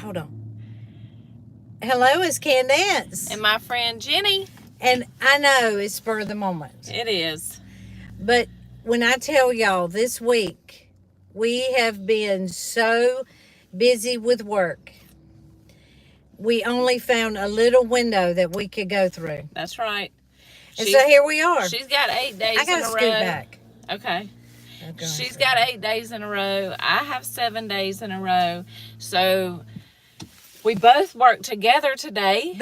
hold on. Hello, it's Candace. And my friend Jenny. And I know it's spur of the moment. It is. But when I tell y'all this week, we have been so busy with work. We only found a little window that we could go through. That's right. And so here we are. She's got 8 days I gotta in a row. scoot back. Okay. She's got 8 days in a row. I have 7 days in a row. So we both work together today.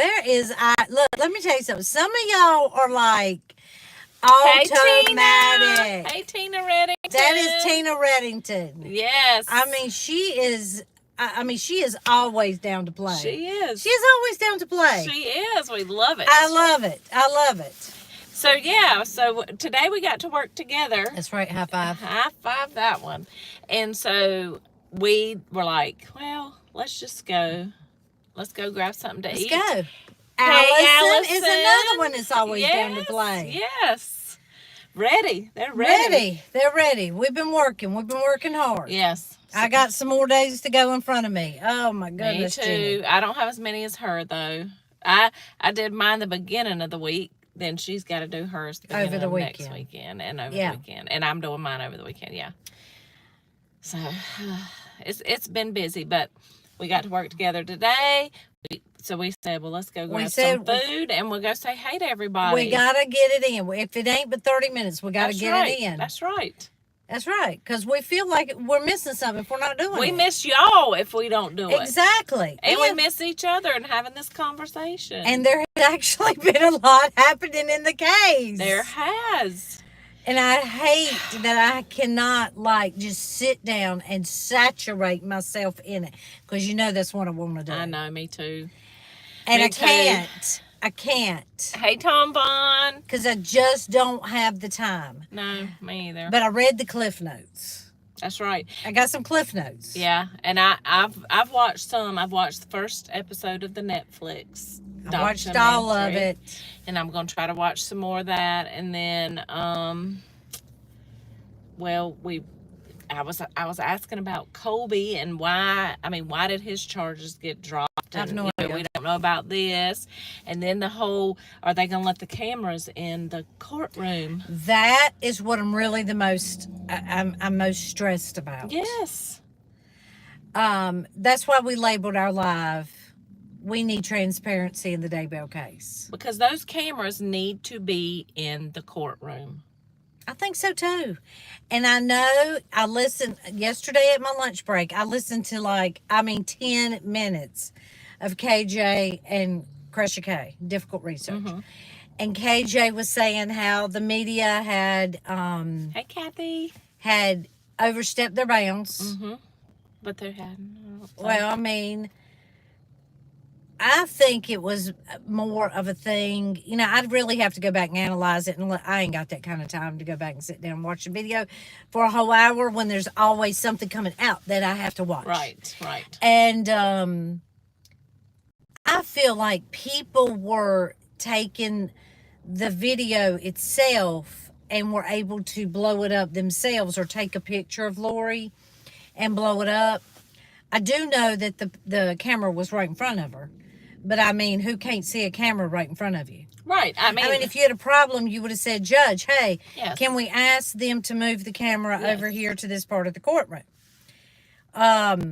Look, let me tell you something. Some of y'all are like automatic. Hey, Tina Reddington. That is Tina Reddington. Yes. I mean, she is always down to play. She is. She's always down to play. She is. We love it. I love it. So, yeah. So, today we got to work together. That's right. High five. High five that one. And so, we were like, well, let's just go. Let's go grab something to eat. Let's go. Hey, Allison is another one that's always down to play. Yes. Ready. They're ready. They're ready. We've been working hard. Yes. I got some more days to go in front of me. Oh, my goodness. Me too. Jenny. I don't have as many as her, though. I did mine the beginning of the week. Then she's got to do hers the beginning over the of weekend. Next weekend and over the weekend. And I'm doing mine over the weekend, yeah. So, it's been busy, but we got to work together today. So we said, well, let's go grab some food and we'll go say hey to everybody. We got to get it in. If it ain't but 30 minutes, we got to get it in. That's right. That's right. Because we feel like we're missing something if we're not doing it. We miss y'all if we don't do it. Exactly. And we miss each other and having this conversation. And there has actually been a lot happening in the case. There has. And I hate that I cannot, just sit down and saturate myself in it. Because that's what I want to do. I know, me too. And me I can't. Hey, Tom Vaughn. Because I just don't have the time. No, me either. But I read the Cliff Notes. That's right. I got some Cliff Notes. Yeah, and I've watched some. I've watched the first episode of the Netflix. I watched all of it. And I'm going to try to watch some more of that. And then, I was asking about Colby and why did his charges get dropped? I have no idea. We don't know about this. And then the whole, are they going to let the cameras in the courtroom? That is what I'm really I'm most stressed about. Yes. That's why we labeled our live, we need transparency in the Daybell case. Because those cameras need to be in the courtroom. I think so too. And I know I listened yesterday at my lunch break. I listened to 10 minutes of KJ and Crusher K, Difficult Research. Mm-hmm. And KJ was saying how the media had, hey, Kathy, had overstepped their bounds. Mm-hmm. But they hadn't. Well, I think it was more of a thing. I'd really have to go back and analyze it. And I ain't got that kind of time to go back and sit down and watch a video for a whole hour when there's always something coming out that I have to watch. Right. And I feel like people were taking the video itself and were able to blow it up themselves or take a picture of Lori and blow it up. I do know that the camera was right in front of her. But, who can't see a camera right in front of you? Right. If you had a problem, you would have said, Judge, hey, yes, can we ask them to move the camera over here to this part of the courtroom? But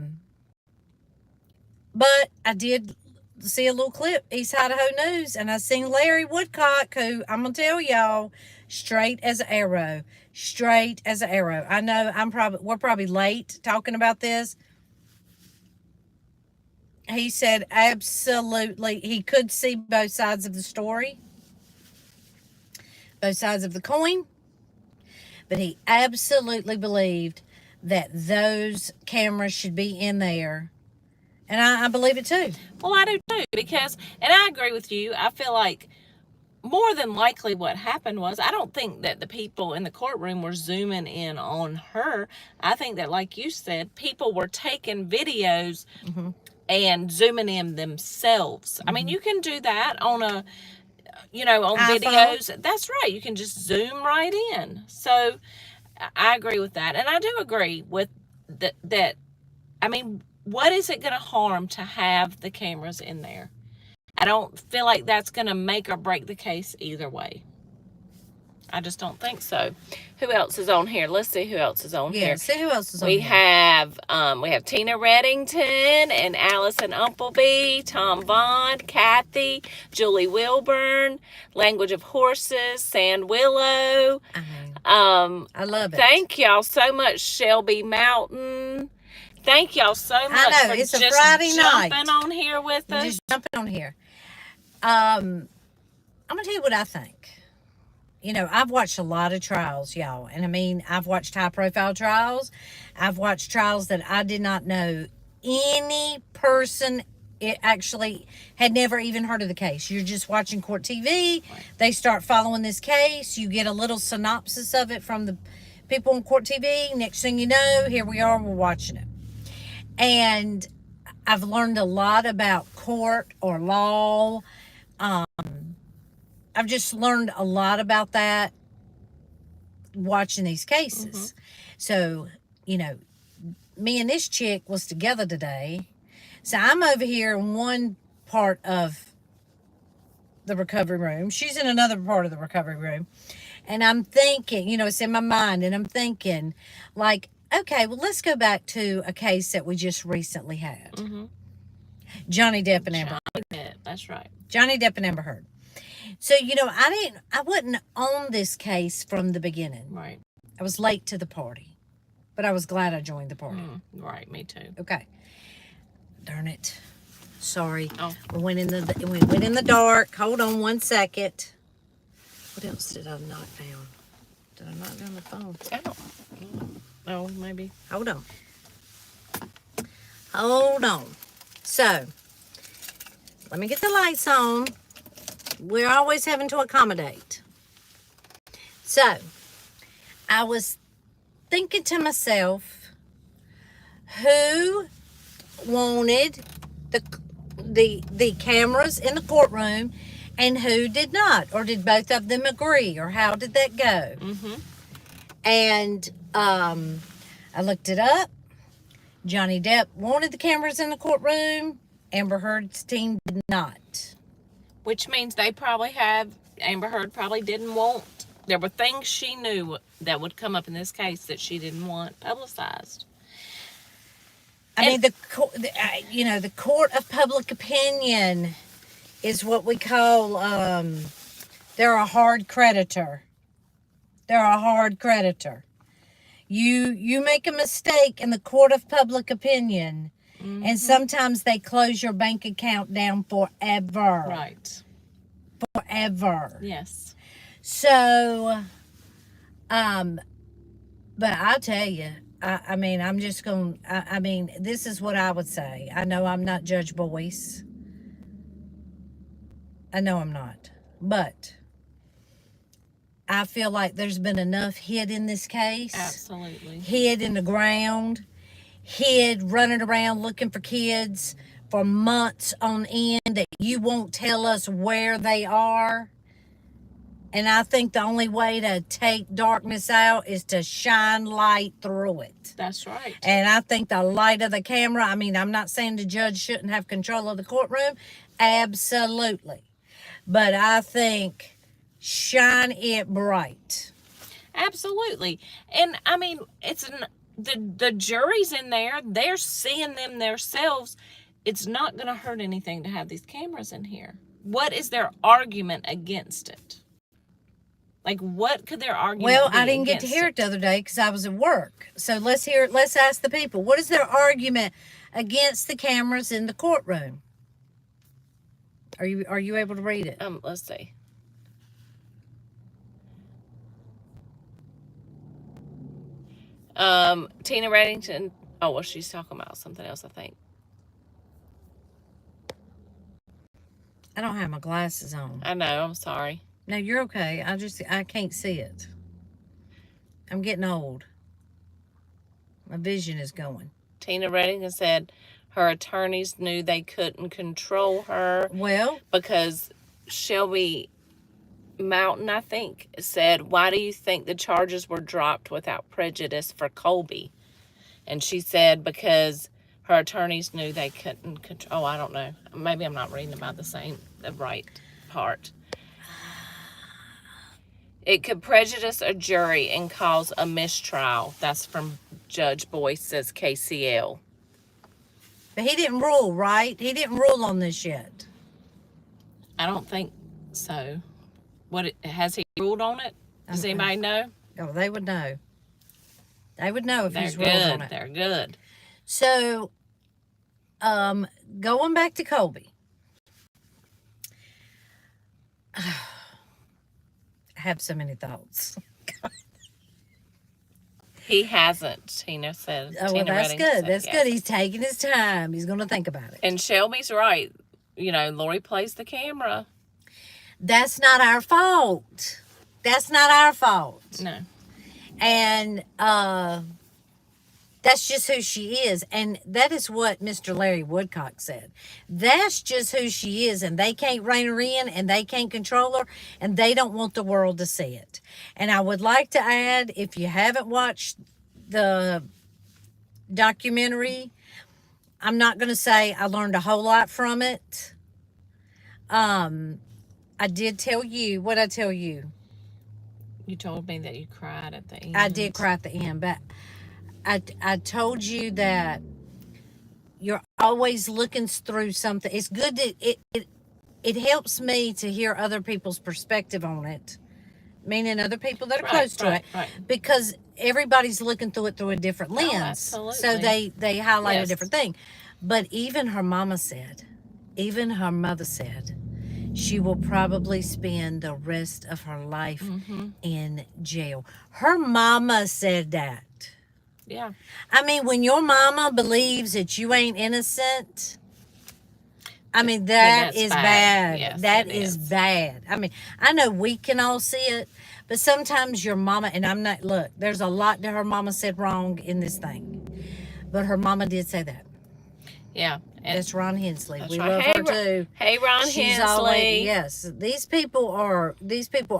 I did see a little clip, East Idaho News, and I seen Larry Woodcock, who, I'm going to tell y'all, straight as an arrow. Straight as an arrow. I know we're probably late talking about this. He said absolutely he could see both sides of the story, both sides of the coin, but he absolutely believed that those cameras should be in there. And I believe it too. Well, I do too, and I agree with you. I feel like more than likely what happened was, I don't think that the people in the courtroom were zooming in on her. I think that, like you said, people were taking videos and zooming in themselves. Mm-hmm. You can do that on on iPhone. Videos. That's right. You can just zoom right in. So I agree with that. And I do agree with that. what is it going to harm to have the cameras in there? I don't feel like that's going to make or break the case either way. I just don't think so. Who else is on here? Let's see who else is on here. Yeah, see who else is on We here. have Tina Reddington and Allison Umpleby, Tom Vaughn, Kathy, Julie Wilburn, Language of Horses, Sand Willow. I love it. Thank y'all so much, Shelby Mountain. Thank y'all so much I know, for it's a just Friday jumping night. on here with us. Just jumping on here. I'm gonna tell you what I think. You know, I've watched a lot of trials, y'all. And I mean, I've watched high-profile trials. I've watched trials that I did not know any person actually had never even heard of the case. You're just watching court TV. Right. They start following this case. You get a little synopsis of it from the people on court TV. Next thing you know, here we are, we're watching it. And I've learned a lot about court or law. I've just learned a lot about that watching these cases. So, you know, me and this chick was together today. So I'm over here in one part of the recovery room. She's in another part of the recovery room. And I'm thinking, you know, it's in my mind, and I'm thinking, like, okay, well, let's go back to a case that we just recently had. Johnny Depp and Amber Heard. That's right. Johnny Depp and Amber Heard. So, you know, I wasn't on this case from the beginning. Right. I was late to the party, but I was glad I joined the party. Right, me too. Okay. Darn it. Sorry. Oh. We went in the dark. Hold on one second. What else did I knock down? Did I knock down the phone? I don't. Oh, maybe. Hold on. Hold on. So, let me get the lights on. We're always having to accommodate. So, I was thinking to myself, who wanted the cameras in the courtroom and who did not? Or did both of them agree? Or how did that go? And I looked it up. Johnny Depp wanted the cameras in the courtroom. Amber Heard's team did not. Which means Amber Heard probably didn't want, there were things she knew that would come up in this case that she didn't want publicized. I mean, the court of public opinion is what we call, they're a hard creditor. They're a hard creditor. You make a mistake in the court of public opinion, and sometimes they close your bank account down forever. Right. Forever. Yes. So, but I'll tell you, I mean, I'm just going to, I mean, this is what I would say. I know I'm not Judge Boyce. I know I'm not. But I feel like there's been enough hid in this case. Absolutely. Hid in the ground. Hid running around looking for kids for months on end that you won't tell us where they are. And I think the only way to take darkness out is to shine light through it. That's right. And I think the light of the camera, I mean, I'm not saying the judge shouldn't have control of the courtroom. Absolutely. But I think shine it bright. Absolutely. And I mean, the jury's in there. They're seeing them themselves. It's not going to hurt anything to have these cameras in here. What is their argument against it? Like, what could their argument be? Well, I didn't get to hear it the other day because I was at work. So let's hear it. Let's ask the people. What is their argument against the cameras in the courtroom? Are you able to read it? Let's see. Tina Reddington. Oh, well, she's talking about something else, I think. I don't have my glasses on. I know. I'm sorry. No, you're okay. I can't see it. I'm getting old. My vision is going. Tina Reddington said her attorneys knew they couldn't control her. Well, because Shelby Mountain, I think, said, why do you think the charges were dropped without prejudice for Colby? And she said because Her attorneys knew they couldn't control. Oh, I don't know. Maybe I'm not reading about the right part. It could prejudice a jury and cause a mistrial. That's from Judge Boyce's KCL. But he didn't rule, right? He didn't rule on this yet. I don't think so. Has he ruled on it? Does anybody know? Oh, they would know. They would know if he's ruled on it. They're good. So, going back to Colby. I have so many thoughts. He hasn't, Tina said. Oh, well, that's good. That's good. He's taking his time. He's going to think about it. And Shelby's right. You know, Lori plays the camera. That's not our fault. That's not our fault. No. And that's just who she is. And that is what Mr. Larry Woodcock said. That's just who she is. And they can't rein her in, and they can't control her, and they don't want the world to see it. And I would like to add, if you haven't watched the documentary, I'm not going to say I learned a whole lot from it. I did tell you, what I tell you? You told me that you cried at the end. I did cry at the end, but I told you that you're always looking through something. It's good that it helps me to hear other people's perspective on it, meaning other people that are close to it, because everybody's looking through it through a different lens. Absolutely. So they highlight a different thing. But even her mama said, even her mother said, she will probably spend the rest of her life in jail. Her mama said that. Yeah. I mean, when your mama believes that you ain't innocent, I mean, that is bad. Yes, that is bad. I mean, I know we can all see it, but sometimes your mama, and I'm not, look, there's a lot that her mama said wrong in this thing, but her mama did say that. Yeah. That's Ron Hensley. We right. love her too. Hey, Ron Hensley. Always, yes, these people are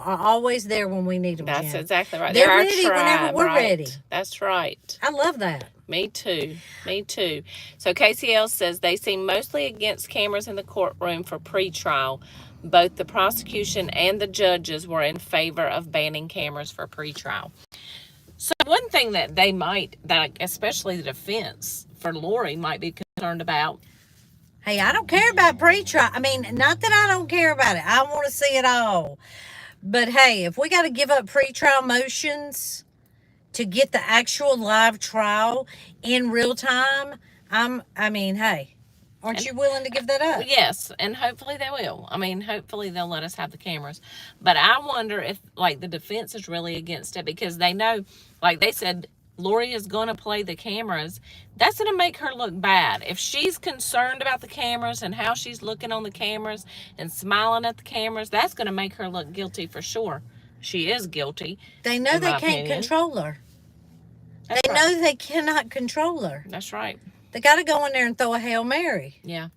always there when we need them. That's Jen. exactly right. They're our ready tribe, whenever we're ready. That's right. I love that. Me too. Me too. So KCL says they seem mostly against cameras in the courtroom for pretrial. Both the prosecution and the judges were in favor of banning cameras for pretrial. So one thing that they might, that especially the defense for Lori might be concerned about. Hey, I don't care about pretrial. I mean, not that I don't care about it. I want to see it all. But hey, if we got to give up pretrial motions to get the actual live trial in real time, hey, aren't you willing to give that up? Yes, and hopefully they will. I mean, hopefully they'll let us have the cameras. But I wonder if, like, the defense is really against it because they know, like they said, Lori is going to play the cameras. That's going to make her look bad. If she's concerned about the cameras and how she's looking on the cameras and smiling at the cameras, that's going to make her look guilty for sure. She is guilty. They know they can't control her. They know they cannot control her. That's right. They got to go in there and throw a Hail Mary. Yeah.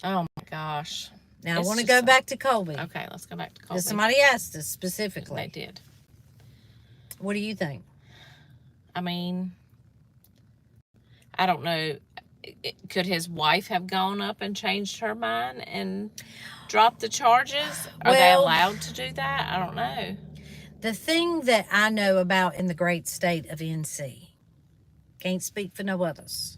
Oh, my gosh. Now, I want to go back to Colby. Okay, let's go back to Colby. Somebody asked us specifically. They did. What do you think? I mean, I don't know. Could his wife have gone up and changed her mind and dropped the charges? Are they allowed to do that? I don't know. The thing that I know about in the great state of NC, can't speak for no others.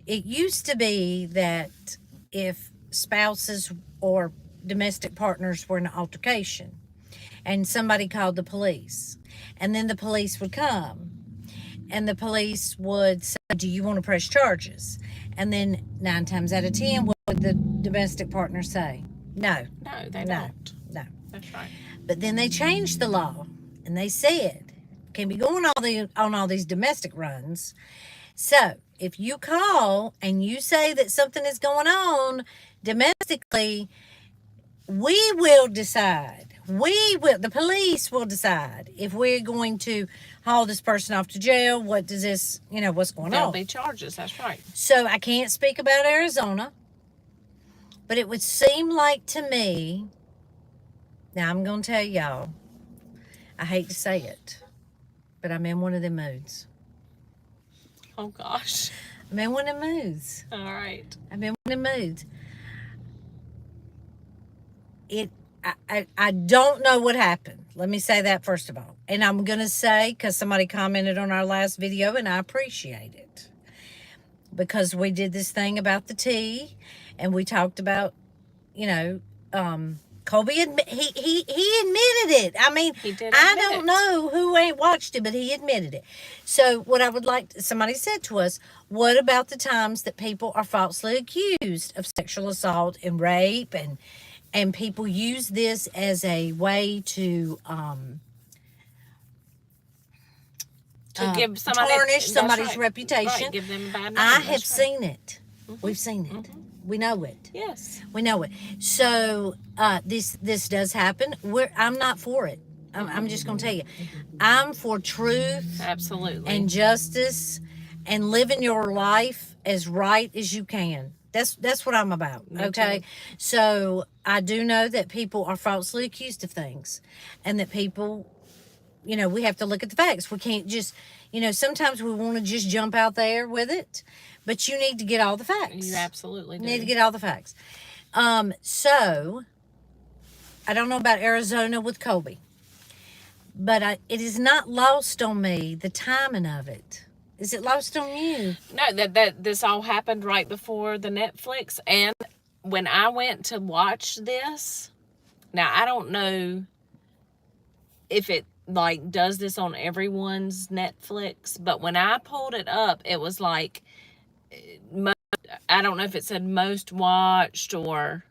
It used to be that if spouses or domestic partners were in an altercation and somebody called the police, and then the police would come and the police would say, do you want to press charges? And then 9 times out of 10, what would the domestic partner say? No. No, they don't. No. That's right. But then they changed the law and they said, can be going on all these domestic runs. So if you call and you say that something is going on domestically, we will decide. The police will decide if we're going to haul this person off to jail. What does this, what's going on? There'll be charges, that's right. So I can't speak about Arizona, but it would seem like to me, now I'm going to tell y'all, I hate to say it, but I'm in one of them moods. Oh, gosh. I'm in one of the moods. All right. I'm in one of the moods. I don't know what happened. Let me say that first of all. And I'm going to say, because somebody commented on our last video, and I appreciate it. Because we did this thing about the tea, and we talked about, Colby, he admitted it. I mean, I don't know who ain't watched it, but he admitted it. So what I would like, somebody said to us, what about the times that people are falsely accused of sexual assault and rape, and people use this as a way to give somebody, tarnish somebody's reputation. Right, give them a bad name. I have seen it. We've seen it. We know it. Yes. We know it. So this does happen. I'm not for it. I'm just going to tell you. I'm for truth. Absolutely. And justice and living your life as right as you can. That's what I'm about. Okay. So I do know that people are falsely accused of things, and that people, we have to look at the facts. We can't just, sometimes we want to just jump out there with it, but you need to get all the facts. You absolutely do. You need to get all the facts. So I don't know about Arizona with Colby, but it is not lost on me, the timing of it. Is it lost on you? No, that this all happened right before the Netflix. And when I went to watch this, now I don't know if it does this on everyone's Netflix, but when I pulled it up, it was like, I don't know if it said most watched, or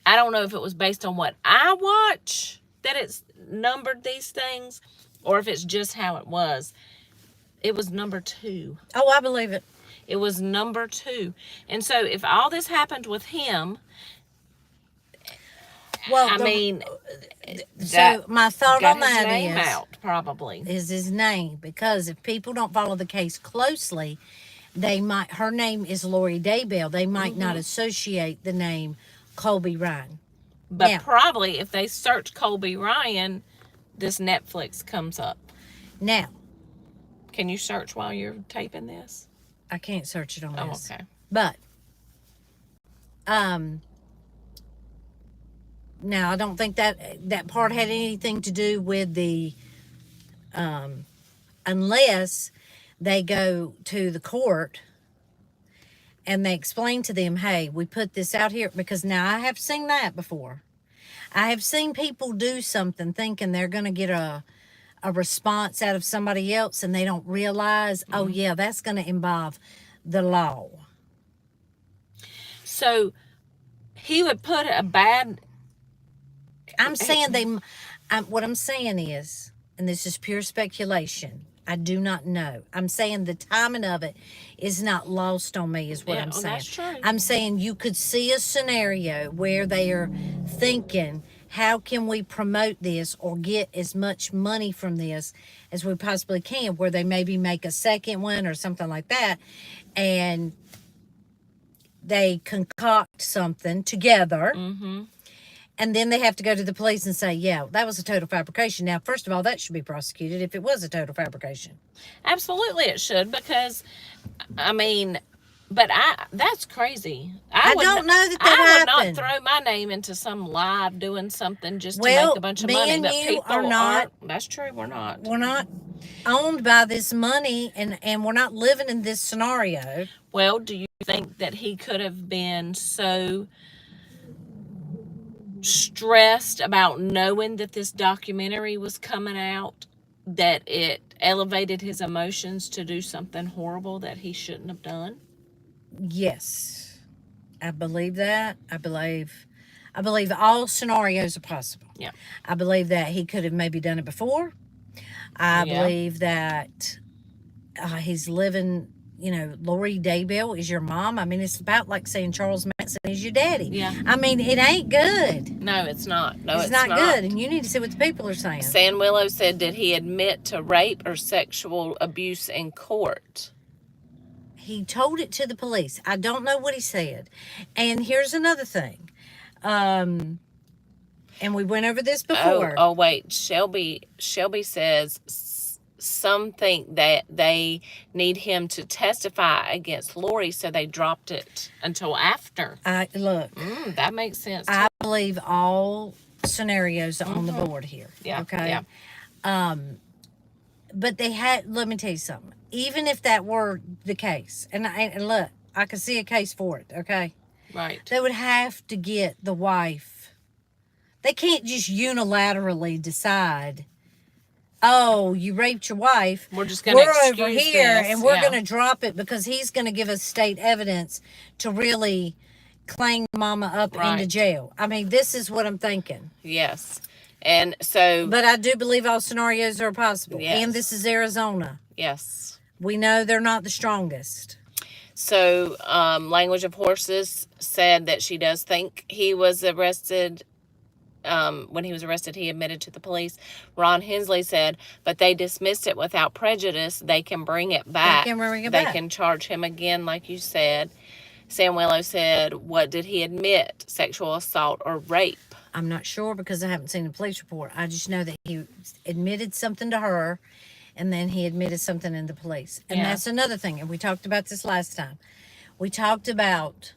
I don't know if it was based on what I watch that it's numbered these things, or if it's just how it was. It was number 2. Oh, I believe it. It was number 2. And so if all this happened with him, well, so my thought on that name out, probably is his name, because if people don't follow the case closely, they might. Her name is Lori Daybell. They might not associate the name Colby Ryan. But now, probably if they search Colby Ryan, this Netflix comes up. Now, can you search while you're taping this? I can't search it on this. Okay. But now I don't think that part had anything to do with the unless they go to the court and they explain to them, hey, we put this out here, because now I have seen that before. I have seen people do something thinking they're going to get a response out of somebody else, and they don't realize, oh yeah, that's going to involve the law. So he would put a bad... I'm saying what I'm saying is, and this is pure speculation, I do not know. I'm saying the timing of it is not lost on me, is what I'm saying. That's true. I'm saying you could see a scenario where they are thinking, how can we promote this or get as much money from this as we possibly can, where they maybe make a second one or something like that, and they concoct something together. And then they have to go to the police and say, yeah, that was a total fabrication. Now, first of all, that should be prosecuted if it was a total fabrication. Absolutely it should, because, but that's crazy. I don't know that happened. I would not throw my name into some live doing something just to make a bunch of money. But you are not. That's true, we're not. We're not owned by this money, and we're not living in this scenario. Well, do you think that he could have been so stressed about knowing that this documentary was coming out that it elevated his emotions to do something horrible that he shouldn't have done? Yes, I believe that. I believe all scenarios are possible. Yeah. I believe that he could have maybe done it before. I believe that he's living, Lori Daybell is your mom. I mean, it's about like saying Charles Manson is your daddy. Yeah. I mean, it ain't good. No, it's not. No, it's not good. And you need to see what the people are saying. San Willow said, did he admit to rape or sexual abuse in court? He told it to the police. I don't know what he said. And here's another thing. And we went over this before. Oh wait. Shelby says some think that they need him to testify against Lori, so they dropped it until after. Look, that makes sense. I believe all scenarios are on the board here. Yeah. Okay. Yeah. But they had. Let me tell you something. Even if that were the case, and look, I could see a case for it. Okay. Right. They would have to get the wife. They can't just unilaterally decide, oh, you raped your wife. We're just going to excuse over here this. and we're going to drop it because he's going to give us state evidence to really clang mama up into jail. I mean, this is what I'm thinking. Yes. And so... But I do believe all scenarios are possible. Yes. And this is Arizona. Yes. We know they're not the strongest. So, Language of Horses said that she does think he was arrested. When he was arrested, he admitted to the police. Ron Hensley said, but they dismissed it without prejudice. They can bring it back. They can charge him again, like you said. Samuelo said, what did he admit? Sexual assault or rape? I'm not sure because I haven't seen the police report. I just know that he admitted something to her, and then he admitted something in the police. And that's another thing. And we talked about this last time. We talked about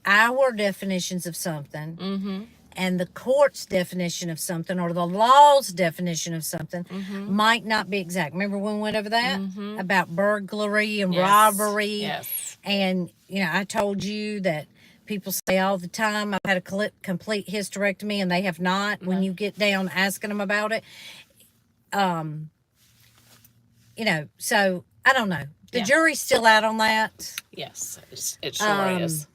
our definitions of something and the court's definition of something, or the law's definition of something, might not be exact. Remember when we went over that? About burglary and robbery. Yes. And, you know, I told you that people say all the time, I've had a complete hysterectomy, and they have not. When you get down asking them about it. You know, so I don't know. The jury's still out on that. Yes, it sure is.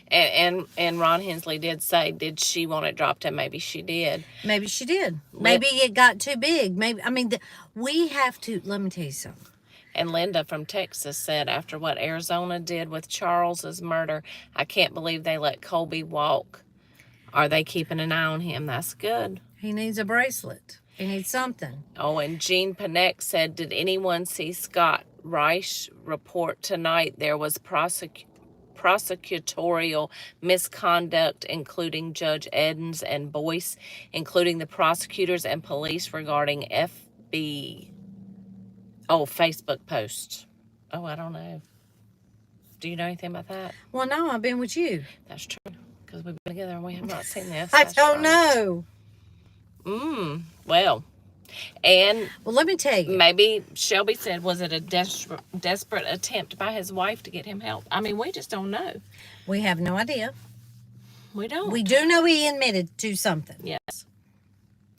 And Ron Hensley did say, did she want it dropped? And maybe she did. Maybe she did. Maybe it got too big. Maybe, I mean, we have to, let me tell you something. And Linda from Texas said, after what Arizona did with Charles's murder, I can't believe they let Colby walk. Are they keeping an eye on him? That's good. He needs a bracelet. He needs something. Oh, and Jean Panek said, did anyone see Scott Reich report tonight? There was prosecutorial misconduct, including Judge Edens and Boyce, including the prosecutors and police regarding Facebook post. Oh, I don't know. Do you know anything about that? Well, no, I've been with you. That's true, because we've been together and we have not seen this. I don't know. Well, and... Well, let me tell you. Maybe Shelby said, was it a desperate attempt by his wife to get him help? I mean, we just don't know. We have no idea. We don't. We do know he admitted to something. Yes.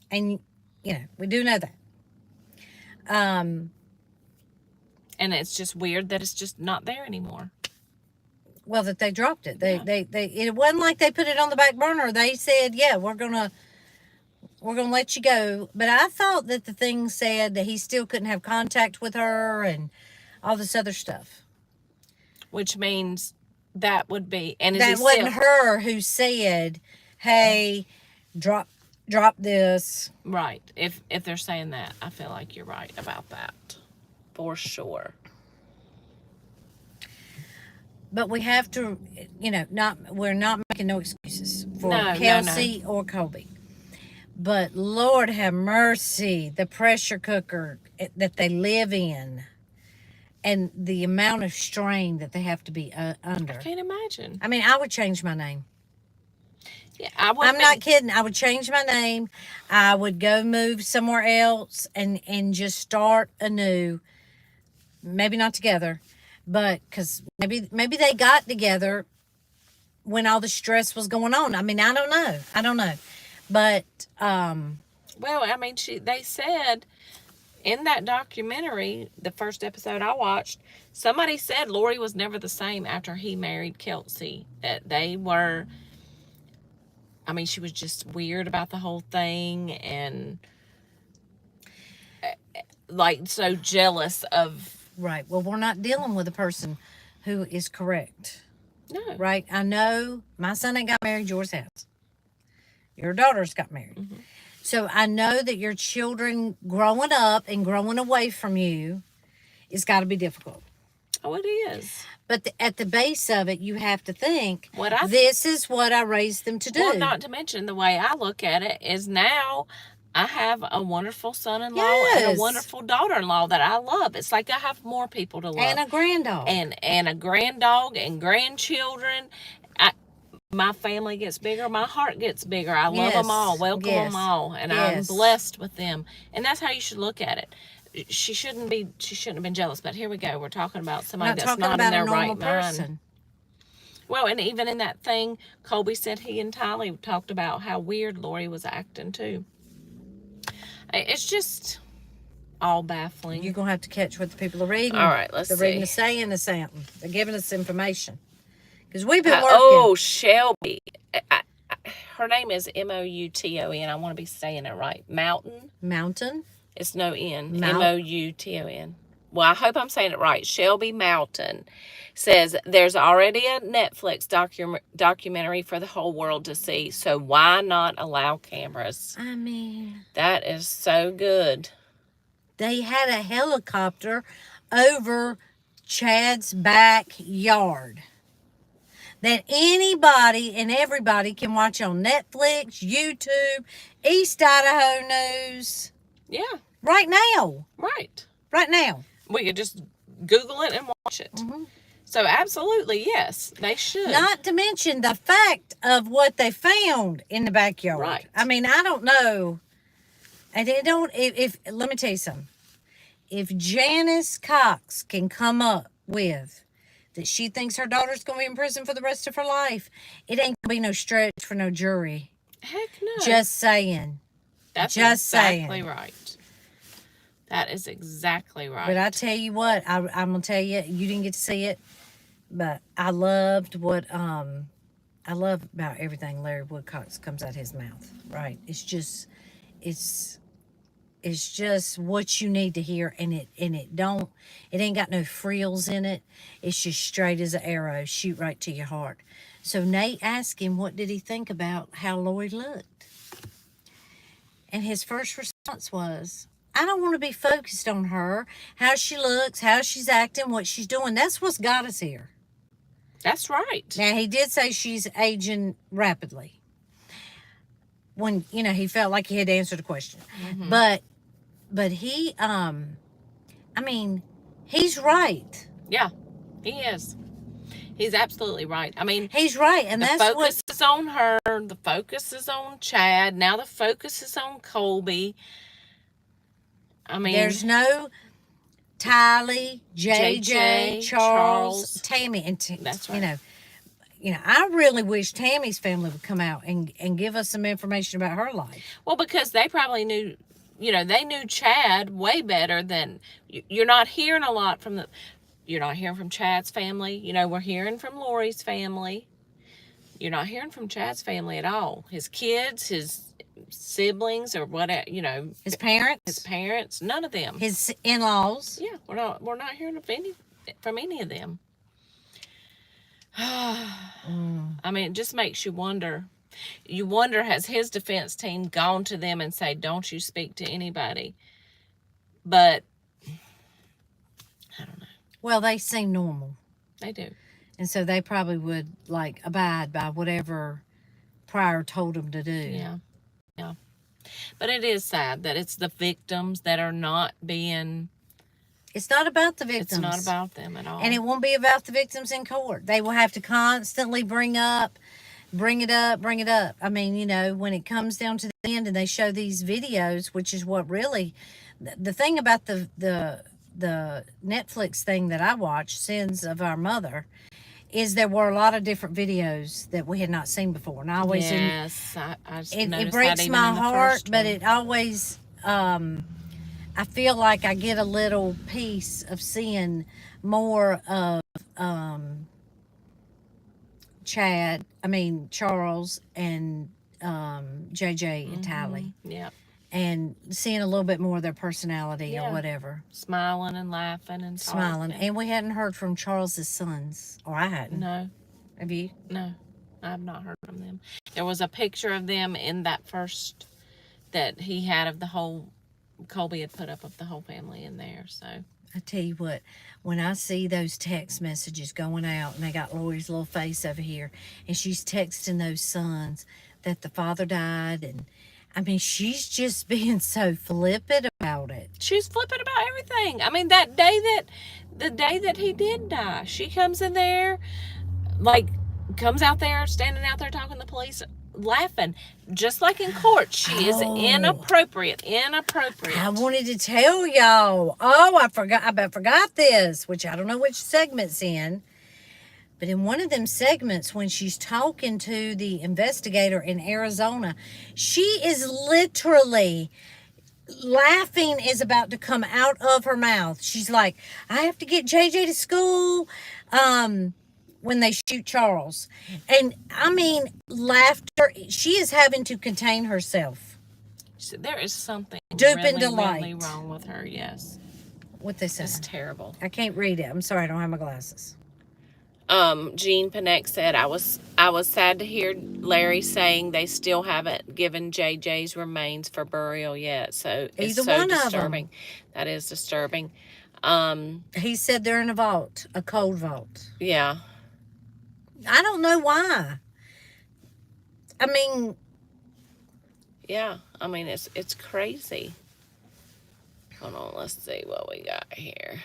And, you know, we do know that. And it's just weird that it's just not there anymore. Well, that they dropped it. It wasn't like they put it on the back burner. They said, yeah, we're gonna let you go. But I thought that the thing said that he still couldn't have contact with her and all this other stuff. Which means that would be, and that wasn't her who said, hey, drop this. Right. If they're saying that, I feel like you're right about that. For sure. But we have to, you know, we're not making no excuses for Kelsey or Colby. But Lord have mercy, the pressure cooker that they live in and the amount of strain that they have to be under. I can't imagine. I mean, I would change my name. Yeah, I'm not kidding. I would change my name. I would go move somewhere else and just start anew. Maybe not together, but because maybe they got together when all the stress was going on. I mean, I don't know. But, well, I mean, they said in that documentary, the first episode I watched, somebody said Lori was never the same after he married Kelsey. That they were, I mean, she was just weird about the whole thing and like so jealous of. Right. Well, we're not dealing with a person who is correct. No. Right. I know my son ain't got married, yours has. Your daughter's got married. Mm-hmm. So I know that your children growing up and growing away from you is got to be difficult. Oh, it is. But at the base of it, you have to think, this is what I raised them to do. Well, not to mention the way I look at it is now I have a wonderful son-in-law and a wonderful daughter-in-law that I love. It's like I have more people to love. And a granddog. And a granddog and grandchildren. My family gets bigger. My heart gets bigger. I love them all. Welcome them all. And I'm blessed with them. And that's how you should look at it. She shouldn't have been jealous. But here we go. We're talking about somebody that's not in their right mind. Well, and even in that thing, Colby said he and Tylee talked about how weird Lori was acting too. It's just all baffling. You're going to have to catch what the people are reading. All right, let's see. They're reading a saying or something. They're giving us information. Because we've been working. Oh, Shelby. Her name is Mouton. I want to be saying it right. Mountain? It's no N. Mouton. Well, I hope I'm saying it right. Shelby Mountain says there's already a Netflix documentary for the whole world to see, so why not allow cameras? I mean, that is so good. They had a helicopter over Chad's backyard that anybody and everybody can watch on Netflix, YouTube, East Idaho News. Yeah. Right now. Right now. We could just Google it and watch it. Mm-hmm. So absolutely, yes, they should. Not to mention the fact of what they found in the backyard. Right. I mean, I don't know. And they don't, if let me tell you something. If Janice Cox can come up with that she thinks her daughter's going to be in prison for the rest of her life, it ain't going to be no stretch for no jury. Heck no. Just saying. That's just exactly right. That is exactly right. But I tell you what, I'm going to tell you, you didn't get to see it, but I loved what, I love about everything Larry Woodcox comes out of his mouth, right? It's just what you need to hear, and it ain't got no frills in it. It's just straight as an arrow, shoot right to your heart. So Nate asked him, what did he think about how Lori looked? And his first response was, I don't want to be focused on her, how she looks, how she's acting, what she's doing. That's what's got us here. That's right. Now, he did say she's aging rapidly. When, he felt like he had to answer the question. Mm-hmm. But he, he's right. Yeah, he is. He's absolutely right. I mean, he's right. And the focus is on her. The focus is on Chad. Now the focus is on Colby. I mean, there's no Tylee, JJ, Charles, Tammy, and that's right. I really wish Tammy's family would come out and give us some information about her life. Well, because they probably knew, they knew Chad way better than you're not hearing a lot from you're not hearing from Chad's family. We're hearing from Lori's family. You're not hearing from Chad's family at all. His kids, his siblings, or whatever, his parents, none of them. His in-laws. Yeah, we're not hearing from any of them. I mean, it just makes you wonder. You wonder, has his defense team gone to them and say, don't you speak to anybody? But I don't know. Well, they seem normal. They do. And so they probably would abide by whatever Pryor told them to do. Yeah. Yeah. But it is sad that it's the victims that are not being... It's not about the victims. It's not about them at all. And it won't be about the victims in court. They will have to constantly bring it up. I mean, when it comes down to the end and they show these videos, which is what really... The thing about the Netflix thing that I watched, Sins of Our Mother, is there were a lot of different videos that we had not seen before. And I always... Yes, I it breaks my heart, but it always... I feel like I get a little piece of seeing more of Charles and JJ and Tylee. Yeah. And seeing a little bit more of their personality or whatever. Smiling and laughing and smiling. talking. And we hadn't heard from Charles's sons. Or I hadn't. No. Have you? No. I have not heard from them. There was a picture of them in that first that he had of the whole... Colby had put up of the whole family in there, so. I tell you what, when I see those text messages going out and they got Lori's little face over here and she's texting those sons that the father died I mean, she's just being so flippant about it. She's flipping about everything. I mean, the day that he did die, she comes in there, like, comes out there, standing out there talking to the police, laughing, just like in court. She is inappropriate. I wanted to tell y'all. Oh, I forgot this, which I don't know which segment's in. But in one of them segments, when she's talking to the investigator in Arizona, she is literally laughing is about to come out of her mouth. She's like, I have to get JJ to school when they shoot Charles. And I mean, laughter, she is having to contain herself. So there is something really wrong with her, yes. What they say? It's terrible. I can't read it. I'm sorry, I don't have my glasses. Jean Panek said, I was sad to hear Larry saying they still haven't given JJ's remains for burial yet. So it's so disturbing. That is disturbing. He said they're in a vault, a cold vault. Yeah. I don't know why. I mean, yeah. I mean, it's crazy. Hold on, let's see what we got here.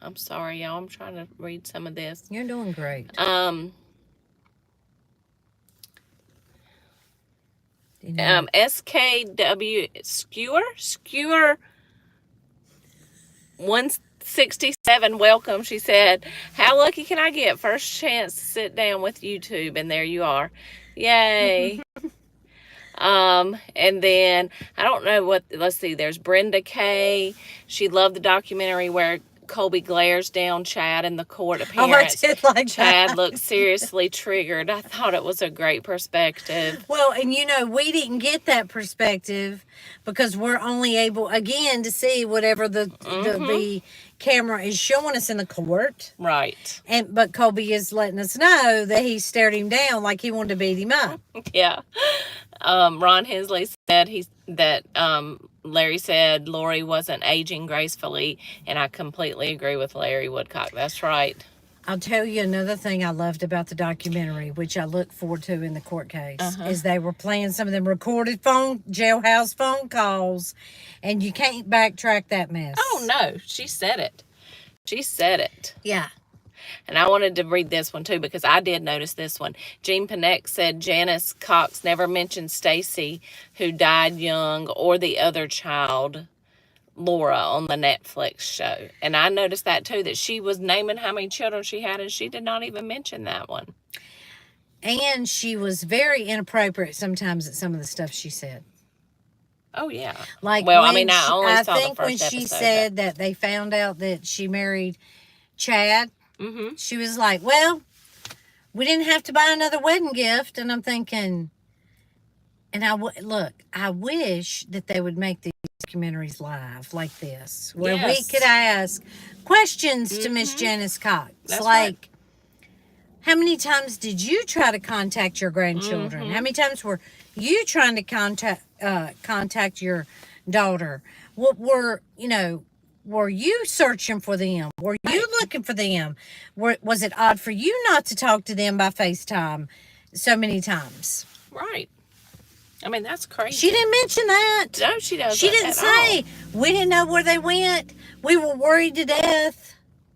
I'm sorry, y'all. I'm trying to read some of this. You're doing great. SKW Skewer 167. Welcome. She said, "How lucky can I get? First chance to sit down with YouTube, and there you are. Yay." And then I don't know what. Let's see. There's Brenda K. She loved the documentary where Colby glares down Chad in the court appearance. Oh, I did like Chad that. looked seriously triggered. I thought it was a great perspective. Well, and you know, we didn't get that perspective because we're only able, again, to see whatever the camera is showing us in the court. Right. But Colby is letting us know that he stared him down like he wanted to beat him up. Yeah. Ron Hensley said Larry said Lori wasn't aging gracefully, and I completely agree with Larry Woodcock. That's right. I'll tell you another thing I loved about the documentary, which I look forward to in the court case, is they were playing some of them recorded jailhouse phone calls, and you can't backtrack that mess. Oh, no. She said it. She said it. Yeah. And I wanted to read this one, too, because I did notice this one. Jean Panek said Janice Cox never mentioned Stacy, who died young, or the other child, Laura, on the Netflix show. And I noticed that, too, that she was naming how many children she had, and she did not even mention that one. And she was very inappropriate sometimes at some of the stuff she said. Oh, yeah. Like, well, I mean, I only saw the first when she said that they found out that she married Chad, she was like, well, we didn't have to buy another wedding gift. And I'm thinking, and I wish that they would make these documentaries live like this, where we could ask questions to Miss Janice Cox. That's like, right. How many times did you try to contact your grandchildren? How many times were you trying to contact your daughter? What were you searching for them? Were you looking for them? Was it odd for you not to talk to them by FaceTime so many times? Right. I mean, that's crazy. She didn't mention that. No, she doesn't. She didn't say, we didn't know where they went. We were worried to death.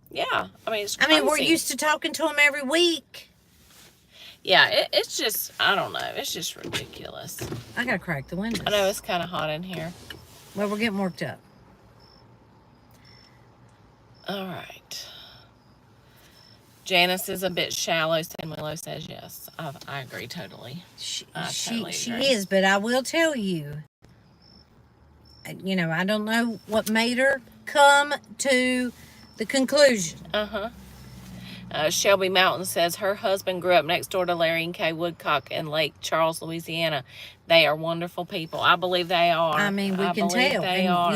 Yeah. I mean, it's crazy. I mean, we're used to talking to them every week. Yeah, it's just, I don't know. It's just ridiculous. I got to crack the windows. I know, it's kind of hot in here. Well, we're getting worked up. All right. Janice is a bit shallow. Sam Willow says yes. I agree totally. She agree. is, but I will tell you, I don't know what made her come to the conclusion. Shelby Mountain says her husband grew up next door to Larry and Kay Woodcock in Lake Charles, Louisiana. They are wonderful people. I believe they are. I mean, we can tell. They are.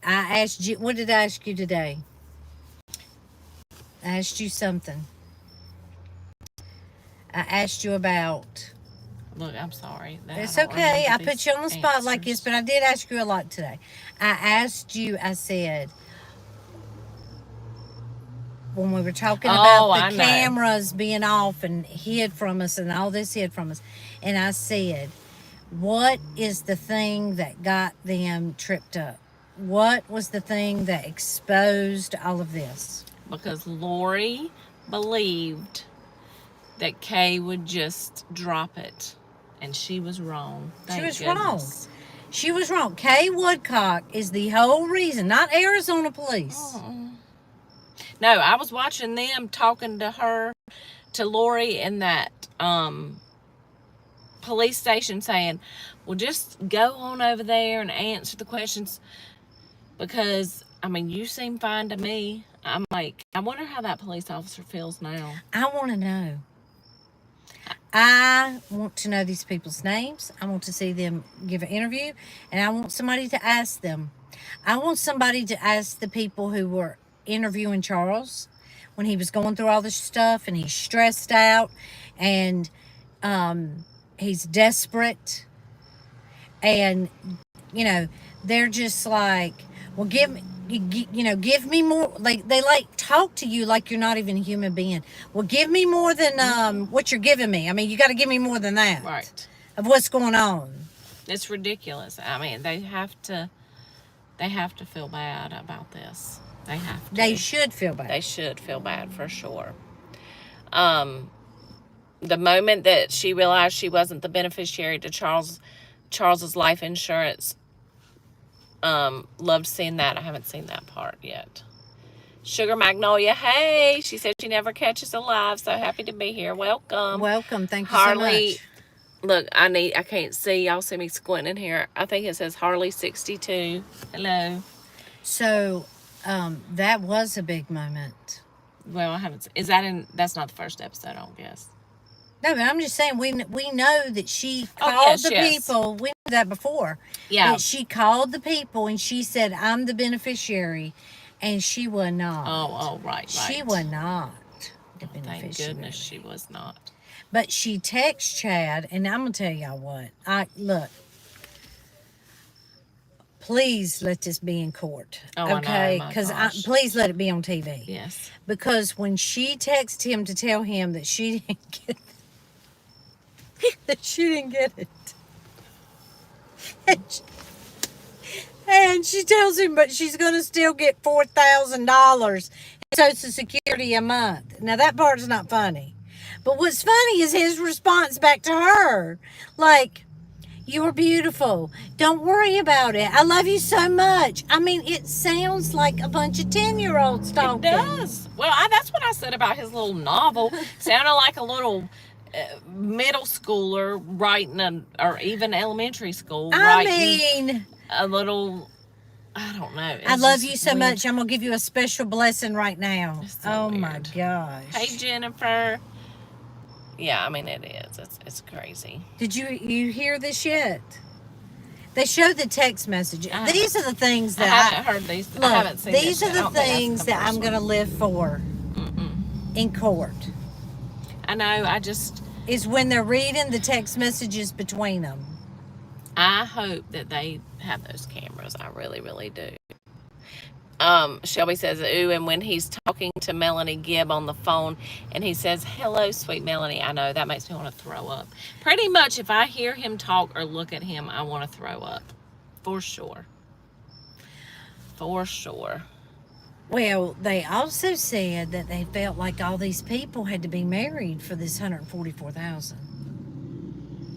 I asked you, what did I ask you today? I asked you something. I asked you about... Look, I'm sorry. It's okay. I put you on the spot like this, but I did ask you a lot today. I asked you, I said, when we were talking Oh, about I the know. cameras being off and hid from us and all this hid from us. And I said, what is the thing that got them tripped up? What was the thing that exposed all of this? Because Lori believed that Kay would just drop it. And she was wrong. She was Thank wrong. goodness. She was wrong. Kay Woodcock is the whole reason, not Arizona police. No, I was watching them talking to her, to Lori in that police station saying, well, just go on over there and answer the questions because, I mean, you seem fine to me. I'm like, I wonder how that police officer feels now. I want to know. I want to know these people's names. I want to see them give an interview, and I want somebody to ask them. I want somebody to ask the people who were interviewing Charles when he was going through all this stuff, and he's stressed out, and he's desperate, and you know they're just like, well, give me more. Like they talk to you like you're not even a human being. Well, give me more than what you're giving me. I mean, you got to give me more than that. Right. Of what's going on. It's ridiculous. I mean, they have to feel bad about this. They have to. They should feel bad. They should feel bad for sure. The moment that she realized she wasn't the beneficiary to Charles's life insurance, loved seeing that. I haven't seen that part yet. Sugar Magnolia, hey, she said she never catches alive. So happy to be here. Welcome. Welcome. Thank you Harley, so much. look, I can't see. Y'all see me squinting here. I think it says Harley 62. Hello. So, that was a big moment. Well, I haven't. Is that in? That's not the first episode, I don't guess. No, but I'm just saying we know that she called yes, the yes. people. We knew that before. Yeah. That she called the people and she said, "I'm the beneficiary," and she was not. Oh, right. She was not the Thank beneficiary. goodness she was not. But she texted Chad, and I'm gonna tell y'all what. Look. Please let this be in court, Oh, okay? I know, my Because gosh. please let it be on TV. Yes. Because when she texted him to tell him that she didn't get it, and she tells him, but she's gonna still get $4,000 in Social Security a month. Now that part's not funny, but what's funny is his response back to her, like, "You're beautiful. Don't worry about it. I love you so much." I mean, it sounds like a bunch of 10-year-olds talking. It does. Well, that's what I said about his little novel. Sounded like a little middle schooler writing, or even elementary school. I mean, a little, I don't know. I love you so much. I'm going to give you a special blessing right now. So oh, weird. my gosh. Hey, Jennifer. Yeah, I mean, it is. It's crazy. Did you hear this yet? They showed the text message. These are the things that I haven't heard these. Look, I haven't seen these this are yet. I the don't think that's things the that first I'm going to one. live for in court. I know. I just, Is when they're reading the text messages between them. I hope that they have those cameras. I really, really do. Shelby says, ooh, and when he's talking to Melanie Gibb on the phone and he says, "Hello, sweet Melanie," I know that makes me want to throw up. Pretty much if I hear him talk or look at him, I want to throw up. For sure. For sure. Well, they also said that they felt like all these people had to be married for this $144,000.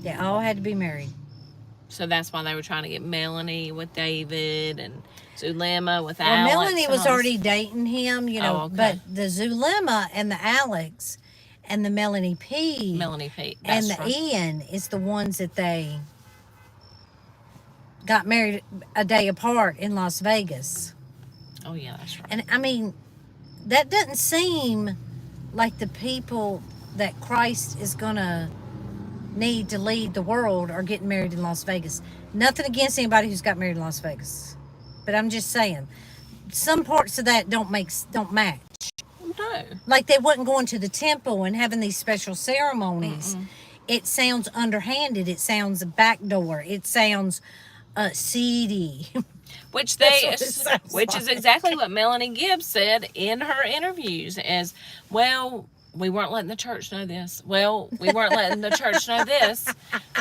They all had to be married. So that's why they were trying to get Melanie with David and Zulema with Well, Alex. Melanie was already dating him, you know, Oh, okay. but the Zulema and the Alex and the Melanie P. That's and the right. Ian is the ones that they got married a day apart in Las Vegas. Oh, yeah, that's right. And I mean, that doesn't seem like the people that Christ is going to need to lead the world are getting married in Las Vegas. Nothing against anybody who's got married in Las Vegas. But I'm just saying, some parts of that don't match. No. Like they wasn't going to the temple and having these special ceremonies. It sounds underhanded. It sounds backdoor. It sounds seedy. Which That's what it sounds is like. exactly what Melanie Gibbs said in her interviews as, well, we weren't letting the church know this. Well, we weren't letting the church know this.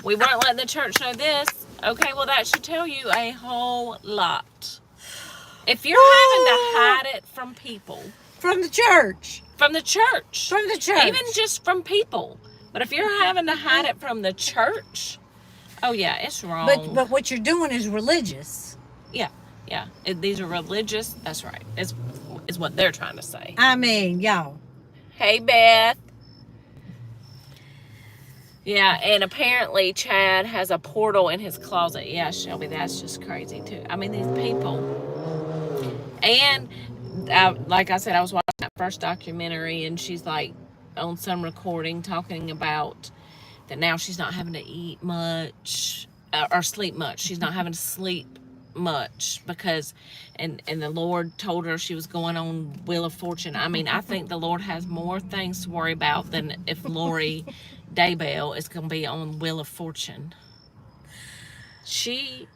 We weren't letting the church know this. Okay, well, that should tell you a whole lot. If you're having to hide it from people. From the church. From the church. From the church. Even just from people. But if you're having to hide it from the church, oh yeah, it's wrong. But what you're doing is religious. Yeah. These are religious. That's right. Is what they're trying to say. I mean, y'all. Hey, Beth. Yeah, and apparently Chad has a portal in his closet. Yeah, Shelby, that's just crazy too. I mean, these people. And like I said, I was watching that first documentary, and she's like on some recording talking about that now she's not having to eat much or sleep much. She's not having to sleep much because and the Lord told her she was going on Wheel of Fortune. I mean, I think the Lord has more things to worry about than if Lori Daybell is going to be on Wheel of Fortune. She's